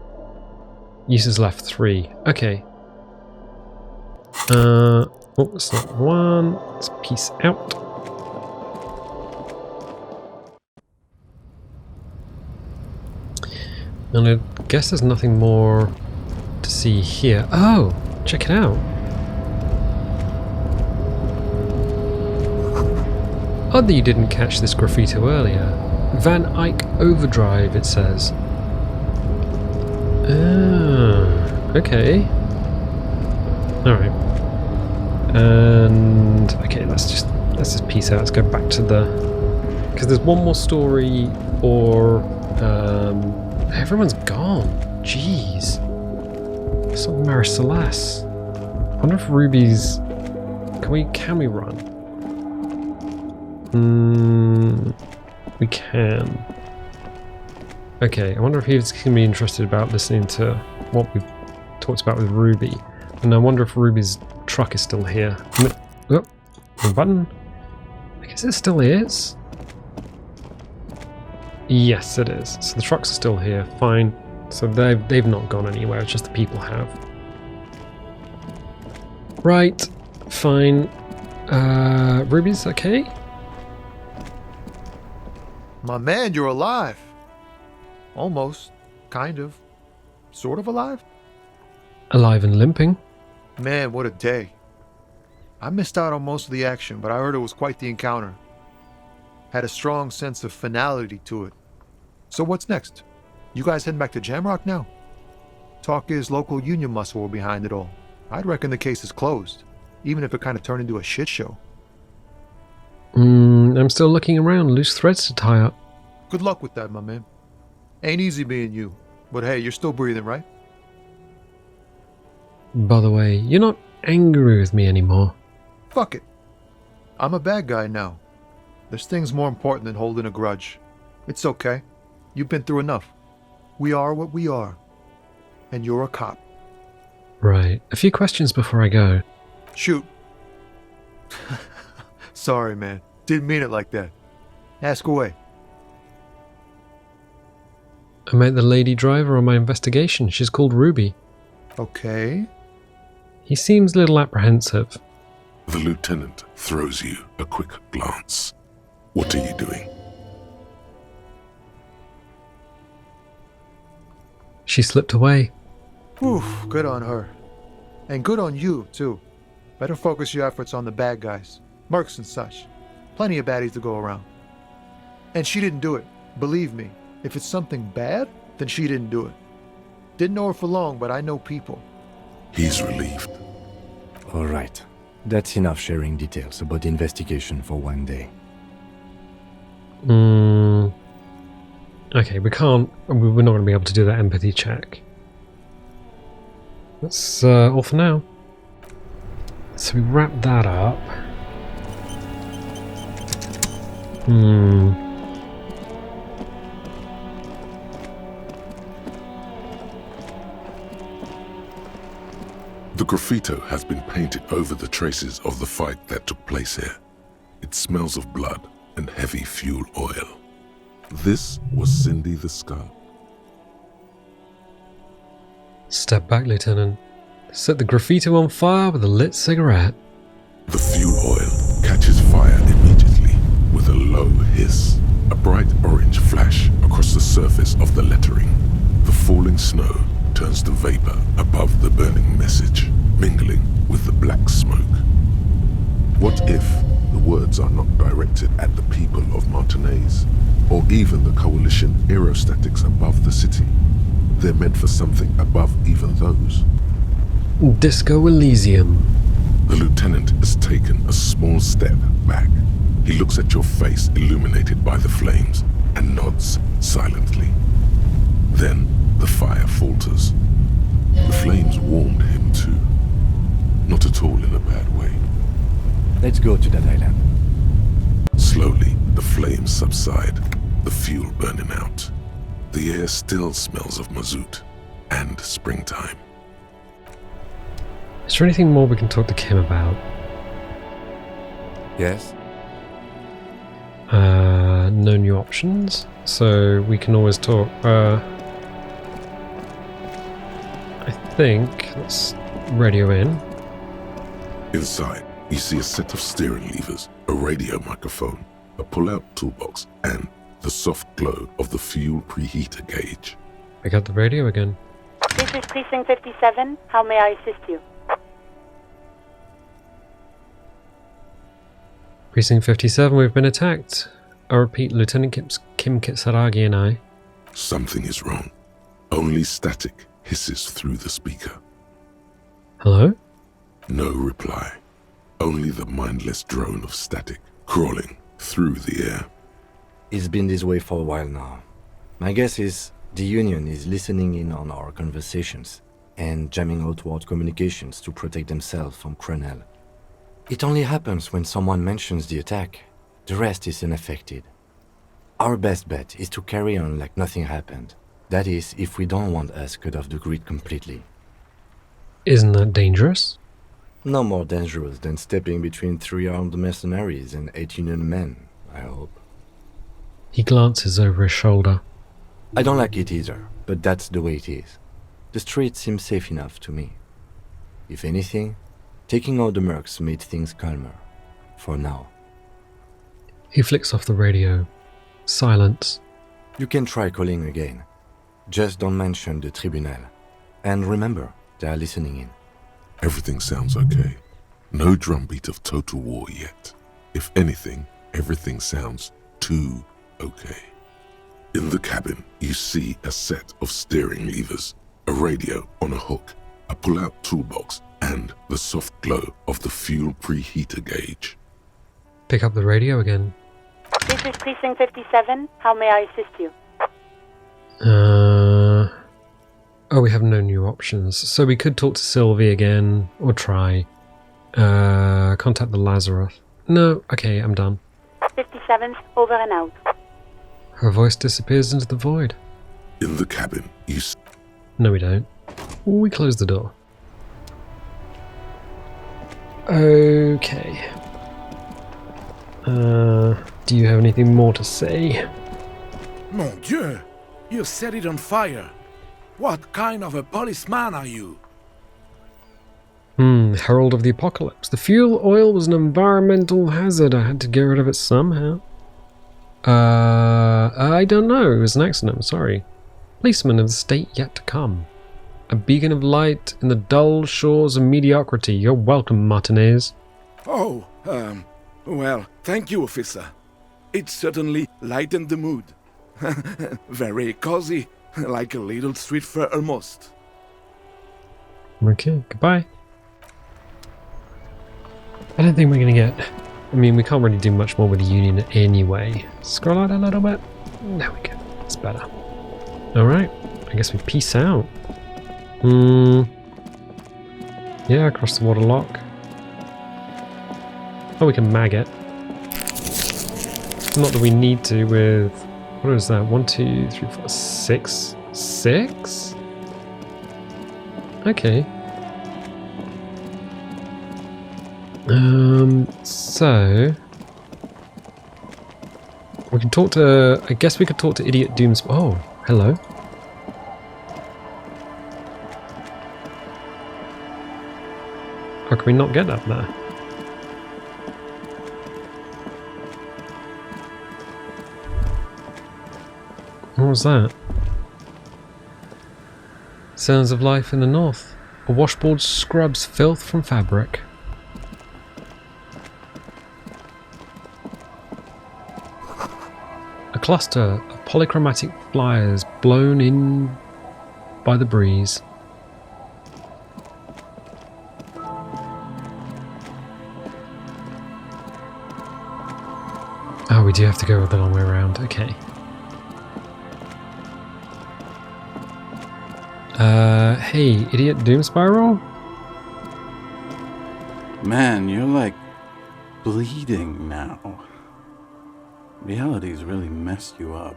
uses left 3. Okay. Oh, it's not 1. Let's peace out. And I guess there's nothing more to see here. Oh, check it out. Odd that you didn't catch this graffito earlier. Van Eyck Overdrive, it says. Okay. Alright. And okay, let's just Let's just peace out. Let's go back to the... Because there's one more story, or... everyone's gone. Jeez. It's not Mary Celeste. I wonder if Ruby's... Can we run? We can. Okay, I wonder if he's going to be interested about listening to what we've talked about with Ruby. And I wonder if Ruby's truck is still here. Oh, the button. I guess it still is. Yes, it is. So the trucks are still here. Fine. So they've not gone anywhere. It's just the people have. Right. Fine. Ruby's okay? My man, you're alive. Almost. Kind of. Sort of alive? Alive and limping. Man, what a day. I missed out on most of the action, but I heard it was quite the encounter. Had a strong sense of finality to it. So what's next? You guys heading back to Jamrock now? Talk is local union muscle were behind it all. I'd reckon the case is closed, even if it kind of turned into a shit show. I'm still looking around, loose threads to tie up. Good luck with that, my man. Ain't easy being you, but hey, you're still breathing, right? By the way, you're not angry with me anymore. Fuck it. I'm a bad guy now. There's things more important than holding a grudge. It's okay. You've been through enough. We are what we are. And you're a cop. Right. A few questions before I go. Shoot. Sorry, man. Didn't mean it like that. Ask away. I met the lady driver on my investigation. She's called Ruby. Okay. He seems a little apprehensive. The lieutenant throws you a quick glance. What are you doing? She slipped away. Whew, good on her. And good on you, too. Better focus your efforts on the bad guys. Mercs and such. Plenty of baddies to go around. And she didn't do it. Believe me, if it's something bad, then she didn't do it. Didn't know her for long, but I know people. He's relieved. All right. That's enough sharing details about the investigation for one day. Okay, we're not going to be able to do that empathy check. That's all for now. So we wrap that up. The graffito has been painted over the traces of the fight that took place here. It smells of blood and heavy fuel oil. This was Cindy the Skull. Step back, Lieutenant. Set the graffito on fire with a lit cigarette. The fuel oil catches fire immediately with a low hiss. A bright orange flash across the surface of the lettering. The falling snow turns to vapor above the burning message, mingling with the black smoke. What if the words are not directed at the people of Martinez, or even the coalition aerostatics above the city? They're meant for something above even those. Disco Elysium. The lieutenant has taken a small step back. He looks at your face illuminated by the flames and nods silently. Then the fire falters. The flames warmed him too. Not at all in a bad way. Let's go to that island. Slowly, the flames subside, the fuel burning out. The air still smells of mazout and springtime. Is there anything more we can talk to Kim about? Yes? No new options, so we can always talk. I think, let's radio in. Inside, you see a set of steering levers, a radio microphone, a pull-out toolbox, and the soft glow of the fuel preheater gauge. I got the radio again. This is Precinct 57. How may I assist you? Precinct 57, we've been attacked. I repeat, Lieutenant Kim Kitsaragi and I. Something is wrong. Only static hisses through the speaker. Hello? No reply. Only the mindless drone of static crawling through the air. It's been this way for a while now. My guess is the Union is listening in on our conversations and jamming outward communications to protect themselves from Cronel. It only happens when someone mentions the attack. The rest is unaffected. Our best bet is to carry on like nothing happened. That is, if we don't want us cut off the grid completely. Isn't that dangerous? No more dangerous than stepping between 3 armed mercenaries and 8 Union men, I hope. He glances over his shoulder. I don't like it either, but that's the way it is. The streets seem safe enough to me. If anything, taking out the mercs made things calmer. For now. He flicks off the radio. Silence. You can try calling again. Just don't mention the Tribunal. And remember, they are listening in. Everything sounds okay. No drumbeat of total war yet. If anything, everything sounds too okay. In the cabin, you see a set of steering levers, a radio on a hook, a pull-out toolbox, and the soft glow of the fuel preheater gauge. Pick up the radio again. This is Precinct 57. How may I assist you? Oh, we have no new options. So we could talk to Sylvie again, or try. Contact the Lazarus. No, okay, I'm done. 57th, over and out. Her voice disappears into the void. In the cabin, you No, we don't. We close the door. Okay. Do you have anything more to say? Mon Dieu! You set it on fire! What kind of a policeman are you? Herald of the Apocalypse. The fuel oil was an environmental hazard. I had to get rid of it somehow. I don't know. It was an accident, I'm sorry. Policeman of the state yet to come. A beacon of light in the dull shores of mediocrity. You're welcome, Martinez. Oh, well, thank you, officer. It certainly lightened the mood. Very cozy, like a little street fair almost. Okay, goodbye. I don't think we're gonna get... I mean, we can't really do much more with the Union anyway. Scroll out a little bit. There we go. It's better. Alright, I guess we peace out. Yeah, across the water lock. Oh, we can mag it. Not that we need to with... What is that? 1, 2, 3, 4, 6? 6? Okay. So... We can talk to... I guess we could talk to Idiot Dooms... Oh, hello. How can we not get up there? What was that? Sounds of life in the north. A washboard scrubs filth from fabric. A cluster of polychromatic flyers blown in by the breeze. Oh, we do have to go the long way around. Okay. Hey, Idiot Doom Spiral? Man, you're like bleeding now. Reality's really messed you up.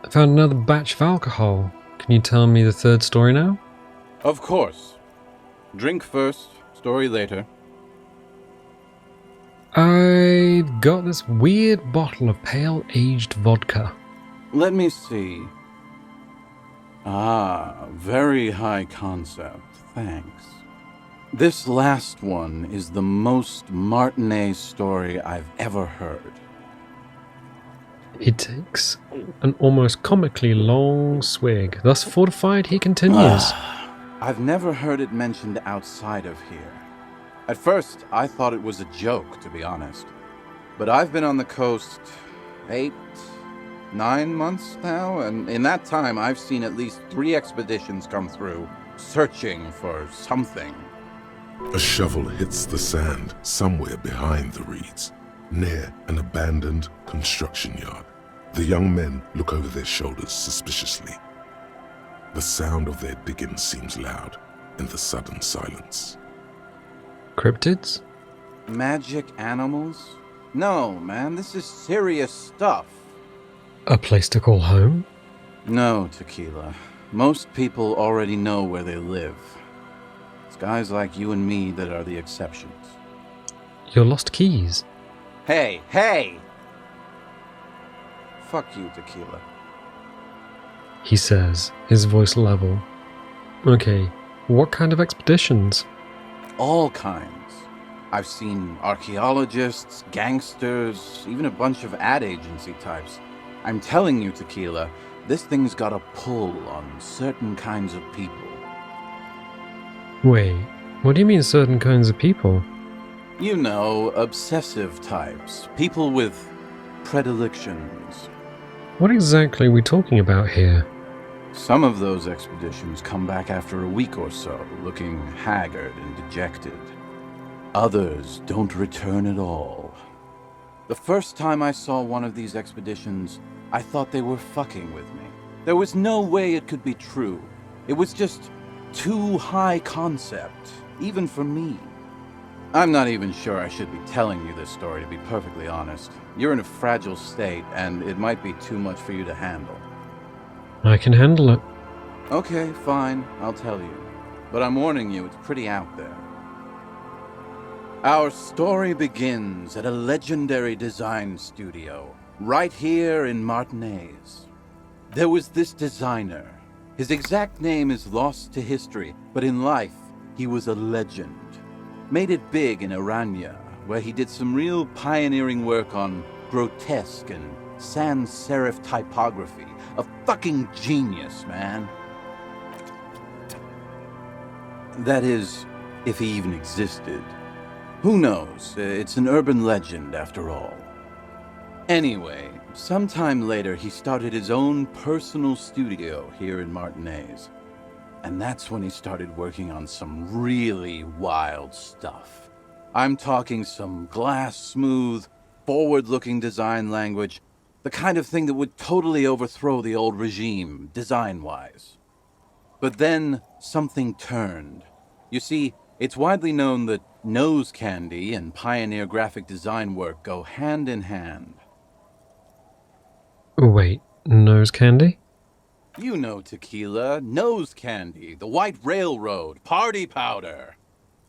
I found another batch of alcohol. Can you tell me the third story now? Of course. Drink first, story later. I've got this weird bottle of pale aged vodka. Let me see. Ah, very high concept. Thanks. This last one is the most Martinet story I've ever heard. He takes an almost comically long swig. Thus fortified, he continues. I've never heard it mentioned outside of here. At first, I thought it was a joke, to be honest. But I've been on the coast 8, 9 months now, and in that time I've seen at least 3 expeditions come through, searching for something. A shovel hits the sand somewhere behind the reeds, near an abandoned construction yard. The young men look over their shoulders suspiciously. The sound of their digging seems loud in the sudden silence. Cryptids? Magic animals? No, man, this is serious stuff. A place to call home? No, Tequila. Most people already know where they live. It's guys like you and me that are the exceptions. Your lost keys? Hey, hey! Fuck you, Tequila. He says, his voice level. Okay, what kind of expeditions? All kinds. I've seen archaeologists, gangsters, even a bunch of ad agency types. I'm telling you, Tequila, this thing's got a pull on certain kinds of people. Wait, what do you mean certain kinds of people? You know, obsessive types. People with predilections. What exactly are we talking about here? Some of those expeditions come back after a week or so, looking haggard and dejected. Others don't return at all. The first time I saw one of these expeditions, I thought they were fucking with me. There was no way it could be true. It was just too high concept, even for me. I'm not even sure I should be telling you this story, to be perfectly honest. You're in a fragile state, and it might be too much for you to handle. I can handle it. Okay, fine, I'll tell you. But I'm warning you, it's pretty out there. Our story begins at a legendary design studio, right here in Martinez. There was this designer. His exact name is lost to history, but in life, he was a legend. Made it big in Aranya, where he did some real pioneering work on grotesque and sans serif typography. A fucking genius, man. That is, if he even existed. Who knows? It's an urban legend, after all. Anyway, sometime later he started his own personal studio here in Martinez. And that's when he started working on some really wild stuff. I'm talking some glass-smooth, forward-looking design language, the kind of thing that would totally overthrow the old regime, design-wise. But then something turned. You see, it's widely known that nose candy and pioneer graphic design work go hand in hand. Wait, nose candy? You know Tequila, nose candy, the white railroad, party powder.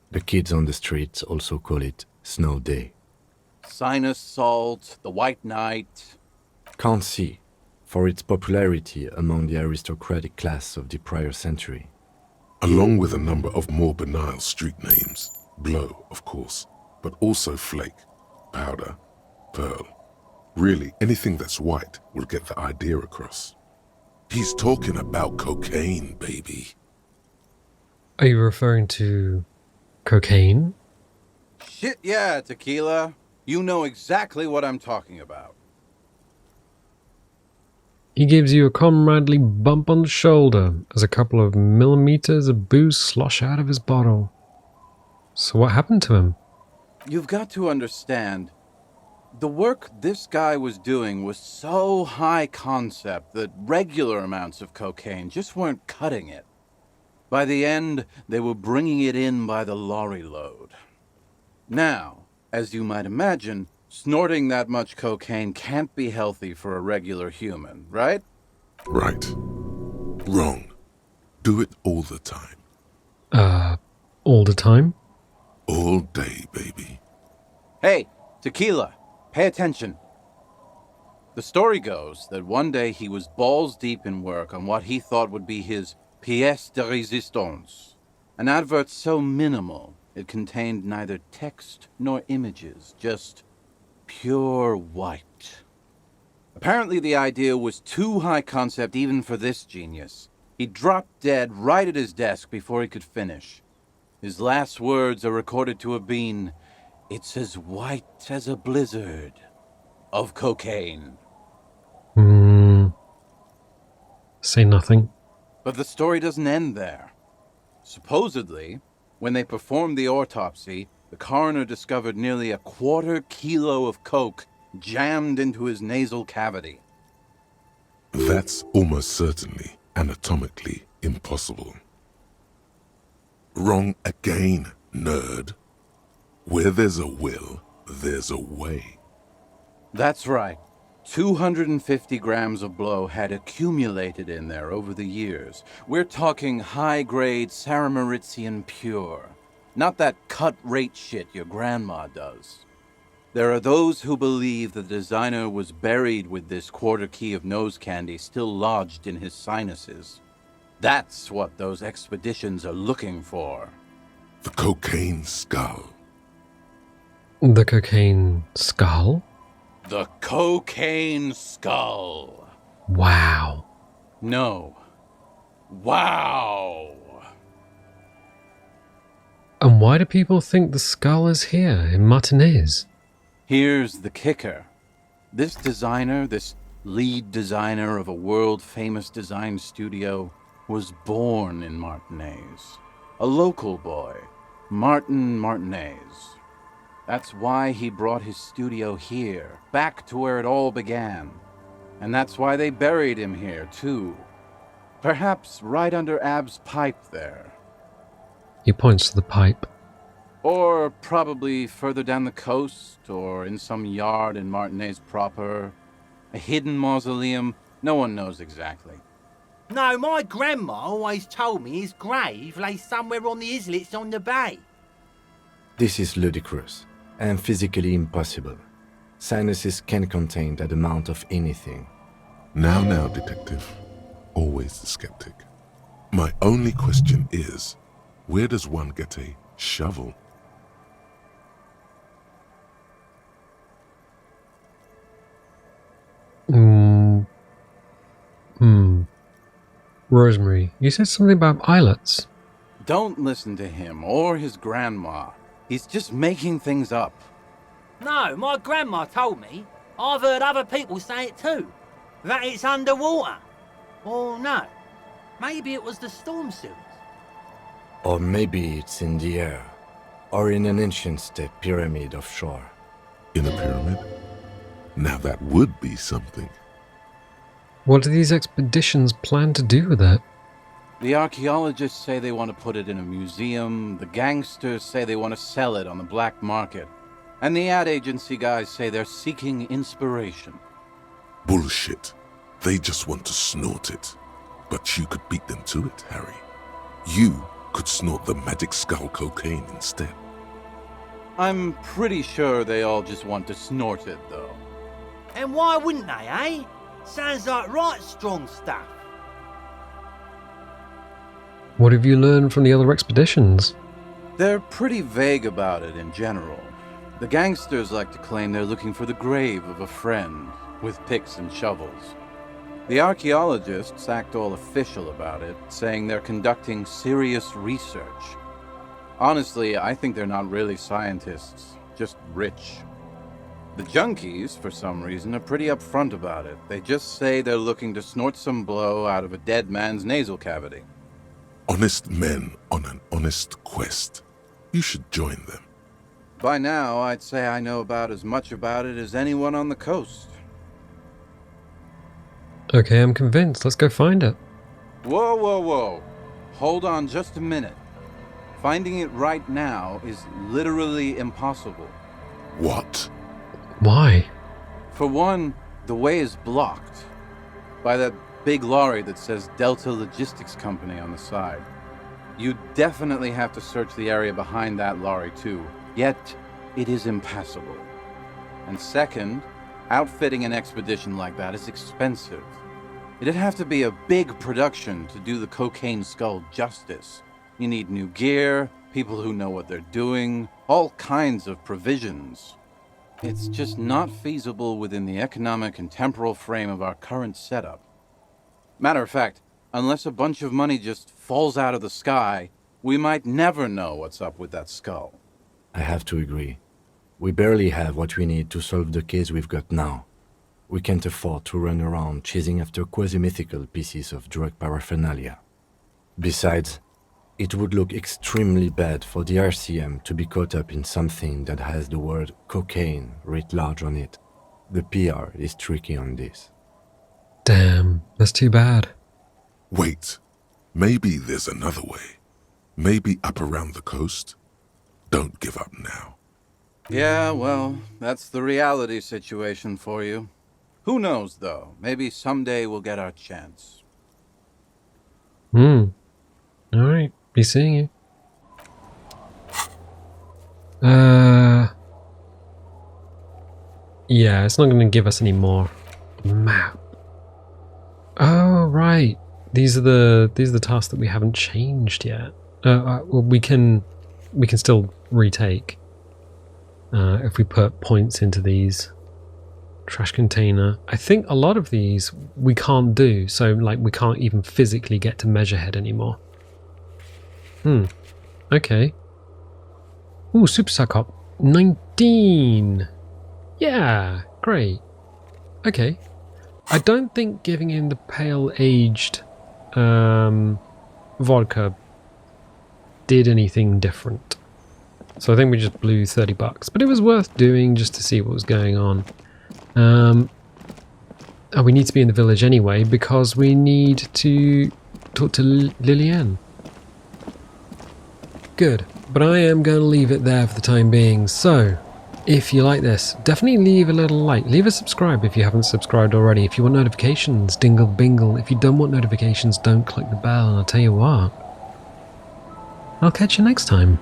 The kids on the streets also call it Snow Day. Sinus salt, the white night. Can't see, for its popularity among the aristocratic class of the prior century. Along with a number of more banal street names. Blow, of course, but also Flake, Powder, Pearl. Really, anything that's white will get the idea across. He's talking about cocaine, baby. Are you referring to cocaine? Shit yeah, Tequila. You know exactly what I'm talking about. He gives you a comradely bump on the shoulder as a couple of millimeters of booze slosh out of his bottle. So what happened to him? You've got to understand, the work this guy was doing was so high concept that regular amounts of cocaine just weren't cutting it. By the end, they were bringing it in by the lorry load. Now, as you might imagine, snorting that much cocaine can't be healthy for a regular human, right? Right. Wrong. Do it all the time. All the time? All day, baby. Hey, Tequila, pay attention. The story goes that one day he was balls deep in work on what he thought would be his pièce de résistance, an advert so minimal it contained neither text nor images, just pure white. Apparently the idea was too high concept even for this genius. He dropped dead right at his desk before he could finish. His last words are recorded to have been, "It's as white as a blizzard of cocaine." Say nothing. But the story doesn't end there. Supposedly, When they performed the autopsy, the coroner discovered nearly a quarter-kilo of coke jammed into his nasal cavity. That's almost certainly anatomically impossible. Wrong again, nerd. Where there's a will, there's a way. That's right. 250 grams of blow had accumulated in there over the years. We're talking high-grade Saramaritian pure. Not that cut-rate shit your grandma does. There are those who believe the designer was buried with this quarter key of nose candy still lodged in his sinuses. That's what those expeditions are looking for. The cocaine skull. The cocaine skull? The cocaine skull. Wow. No. Wow. And why do people think the skull is here in Martinez? Here's the kicker. This designer, this lead designer of a world-famous design studio, was born in Martinez. A local boy, Martin Martinez. That's why he brought his studio here, back to where it all began. And that's why they buried him here, too. Perhaps right under Ab's pipe there. He points to the pipe. Or probably further down the coast, or in some yard in Martinez proper. A hidden mausoleum, no one knows exactly. No, my grandma always told me his grave lay somewhere on the islets on the bay. This is ludicrous and physically impossible. Sinuses can contain that amount of anything. Now, detective. Always the skeptic. My only question is, where does one get a shovel? Rosemary, you said something about islets. Don't listen to him or his grandma. He's just making things up. No, my grandma told me. I've heard other people say it too. That it's underwater. Or no, maybe it was the storm sewers. Or maybe it's in the air. Or in an ancient state pyramid offshore. In a pyramid? Now that would be something. What do these expeditions plan to do with it? The archaeologists say they want to put it in a museum, the gangsters say they want to sell it on the black market, and the ad agency guys say they're seeking inspiration. Bullshit. They just want to snort it. But you could beat them to it, Harry. You could snort the magic skull cocaine instead. I'm pretty sure they all just want to snort it, though. And why wouldn't they, eh? Sounds like right strong stuff. What have you learned from the other expeditions? They're pretty vague about it in general. The gangsters like to claim they're looking for the grave of a friend, with picks and shovels. The archaeologists act all official about it, saying they're conducting serious research. Honestly, I think they're not really scientists, just rich. The junkies, for some reason, are pretty upfront about it. They just say they're looking to snort some blow out of a dead man's nasal cavity. Honest men on an honest quest. You should join them. By now, I'd say I know about as much about it as anyone on the coast. Okay, I'm convinced. Let's go find it. Whoa, whoa, whoa. Hold on just a minute. Finding it right now is literally impossible. What? Why? For one, the way is blocked by that big lorry that says Delta Logistics Company on the side. You definitely have to search the area behind that lorry too, yet it is impassable. And second, outfitting an expedition like that is expensive. It'd have to be a big production to do the cocaine skull justice. You need new gear, people who know what they're doing, all kinds of provisions. It's just not feasible within the economic and temporal frame of our current setup. Matter of fact, unless a bunch of money just falls out of the sky, we might never know what's up with that skull. I have to agree. We barely have what we need to solve the case we've got now. We can't afford to run around chasing after quasi-mythical pieces of drug paraphernalia. Besides, It would look extremely bad for the RCM to be caught up in something that has the word cocaine writ large on it. The PR is tricky on this. Damn, that's too bad. Wait, maybe there's another way. Maybe up around the coast? Don't give up now. Yeah, well, that's the reality situation for you. Who knows, though? Maybe someday we'll get our chance. Alright, be seeing you. Yeah, it's not going to give us any more map. Oh, right. These are the tasks that we haven't changed yet. Well, we can still retake if we put points into these. Trash container. I think a lot of these we can't do, so like we can't even physically get to Measurehead anymore. Okay. Ooh, Super Suck Up. 19. Yeah, great. Okay. I don't think giving him the pale aged vodka did anything different. So I think we just blew $30, but it was worth doing just to see what was going on. Oh, we need to be in the village anyway because we need to talk to Lillian. Good, but I am going to leave it there for the time being. So, if you like this, definitely leave a little like. Leave a subscribe if you haven't subscribed already. If you want notifications, dingle bingle. If you don't want notifications, don't click the bell. And I'll tell you what, I'll catch you next time.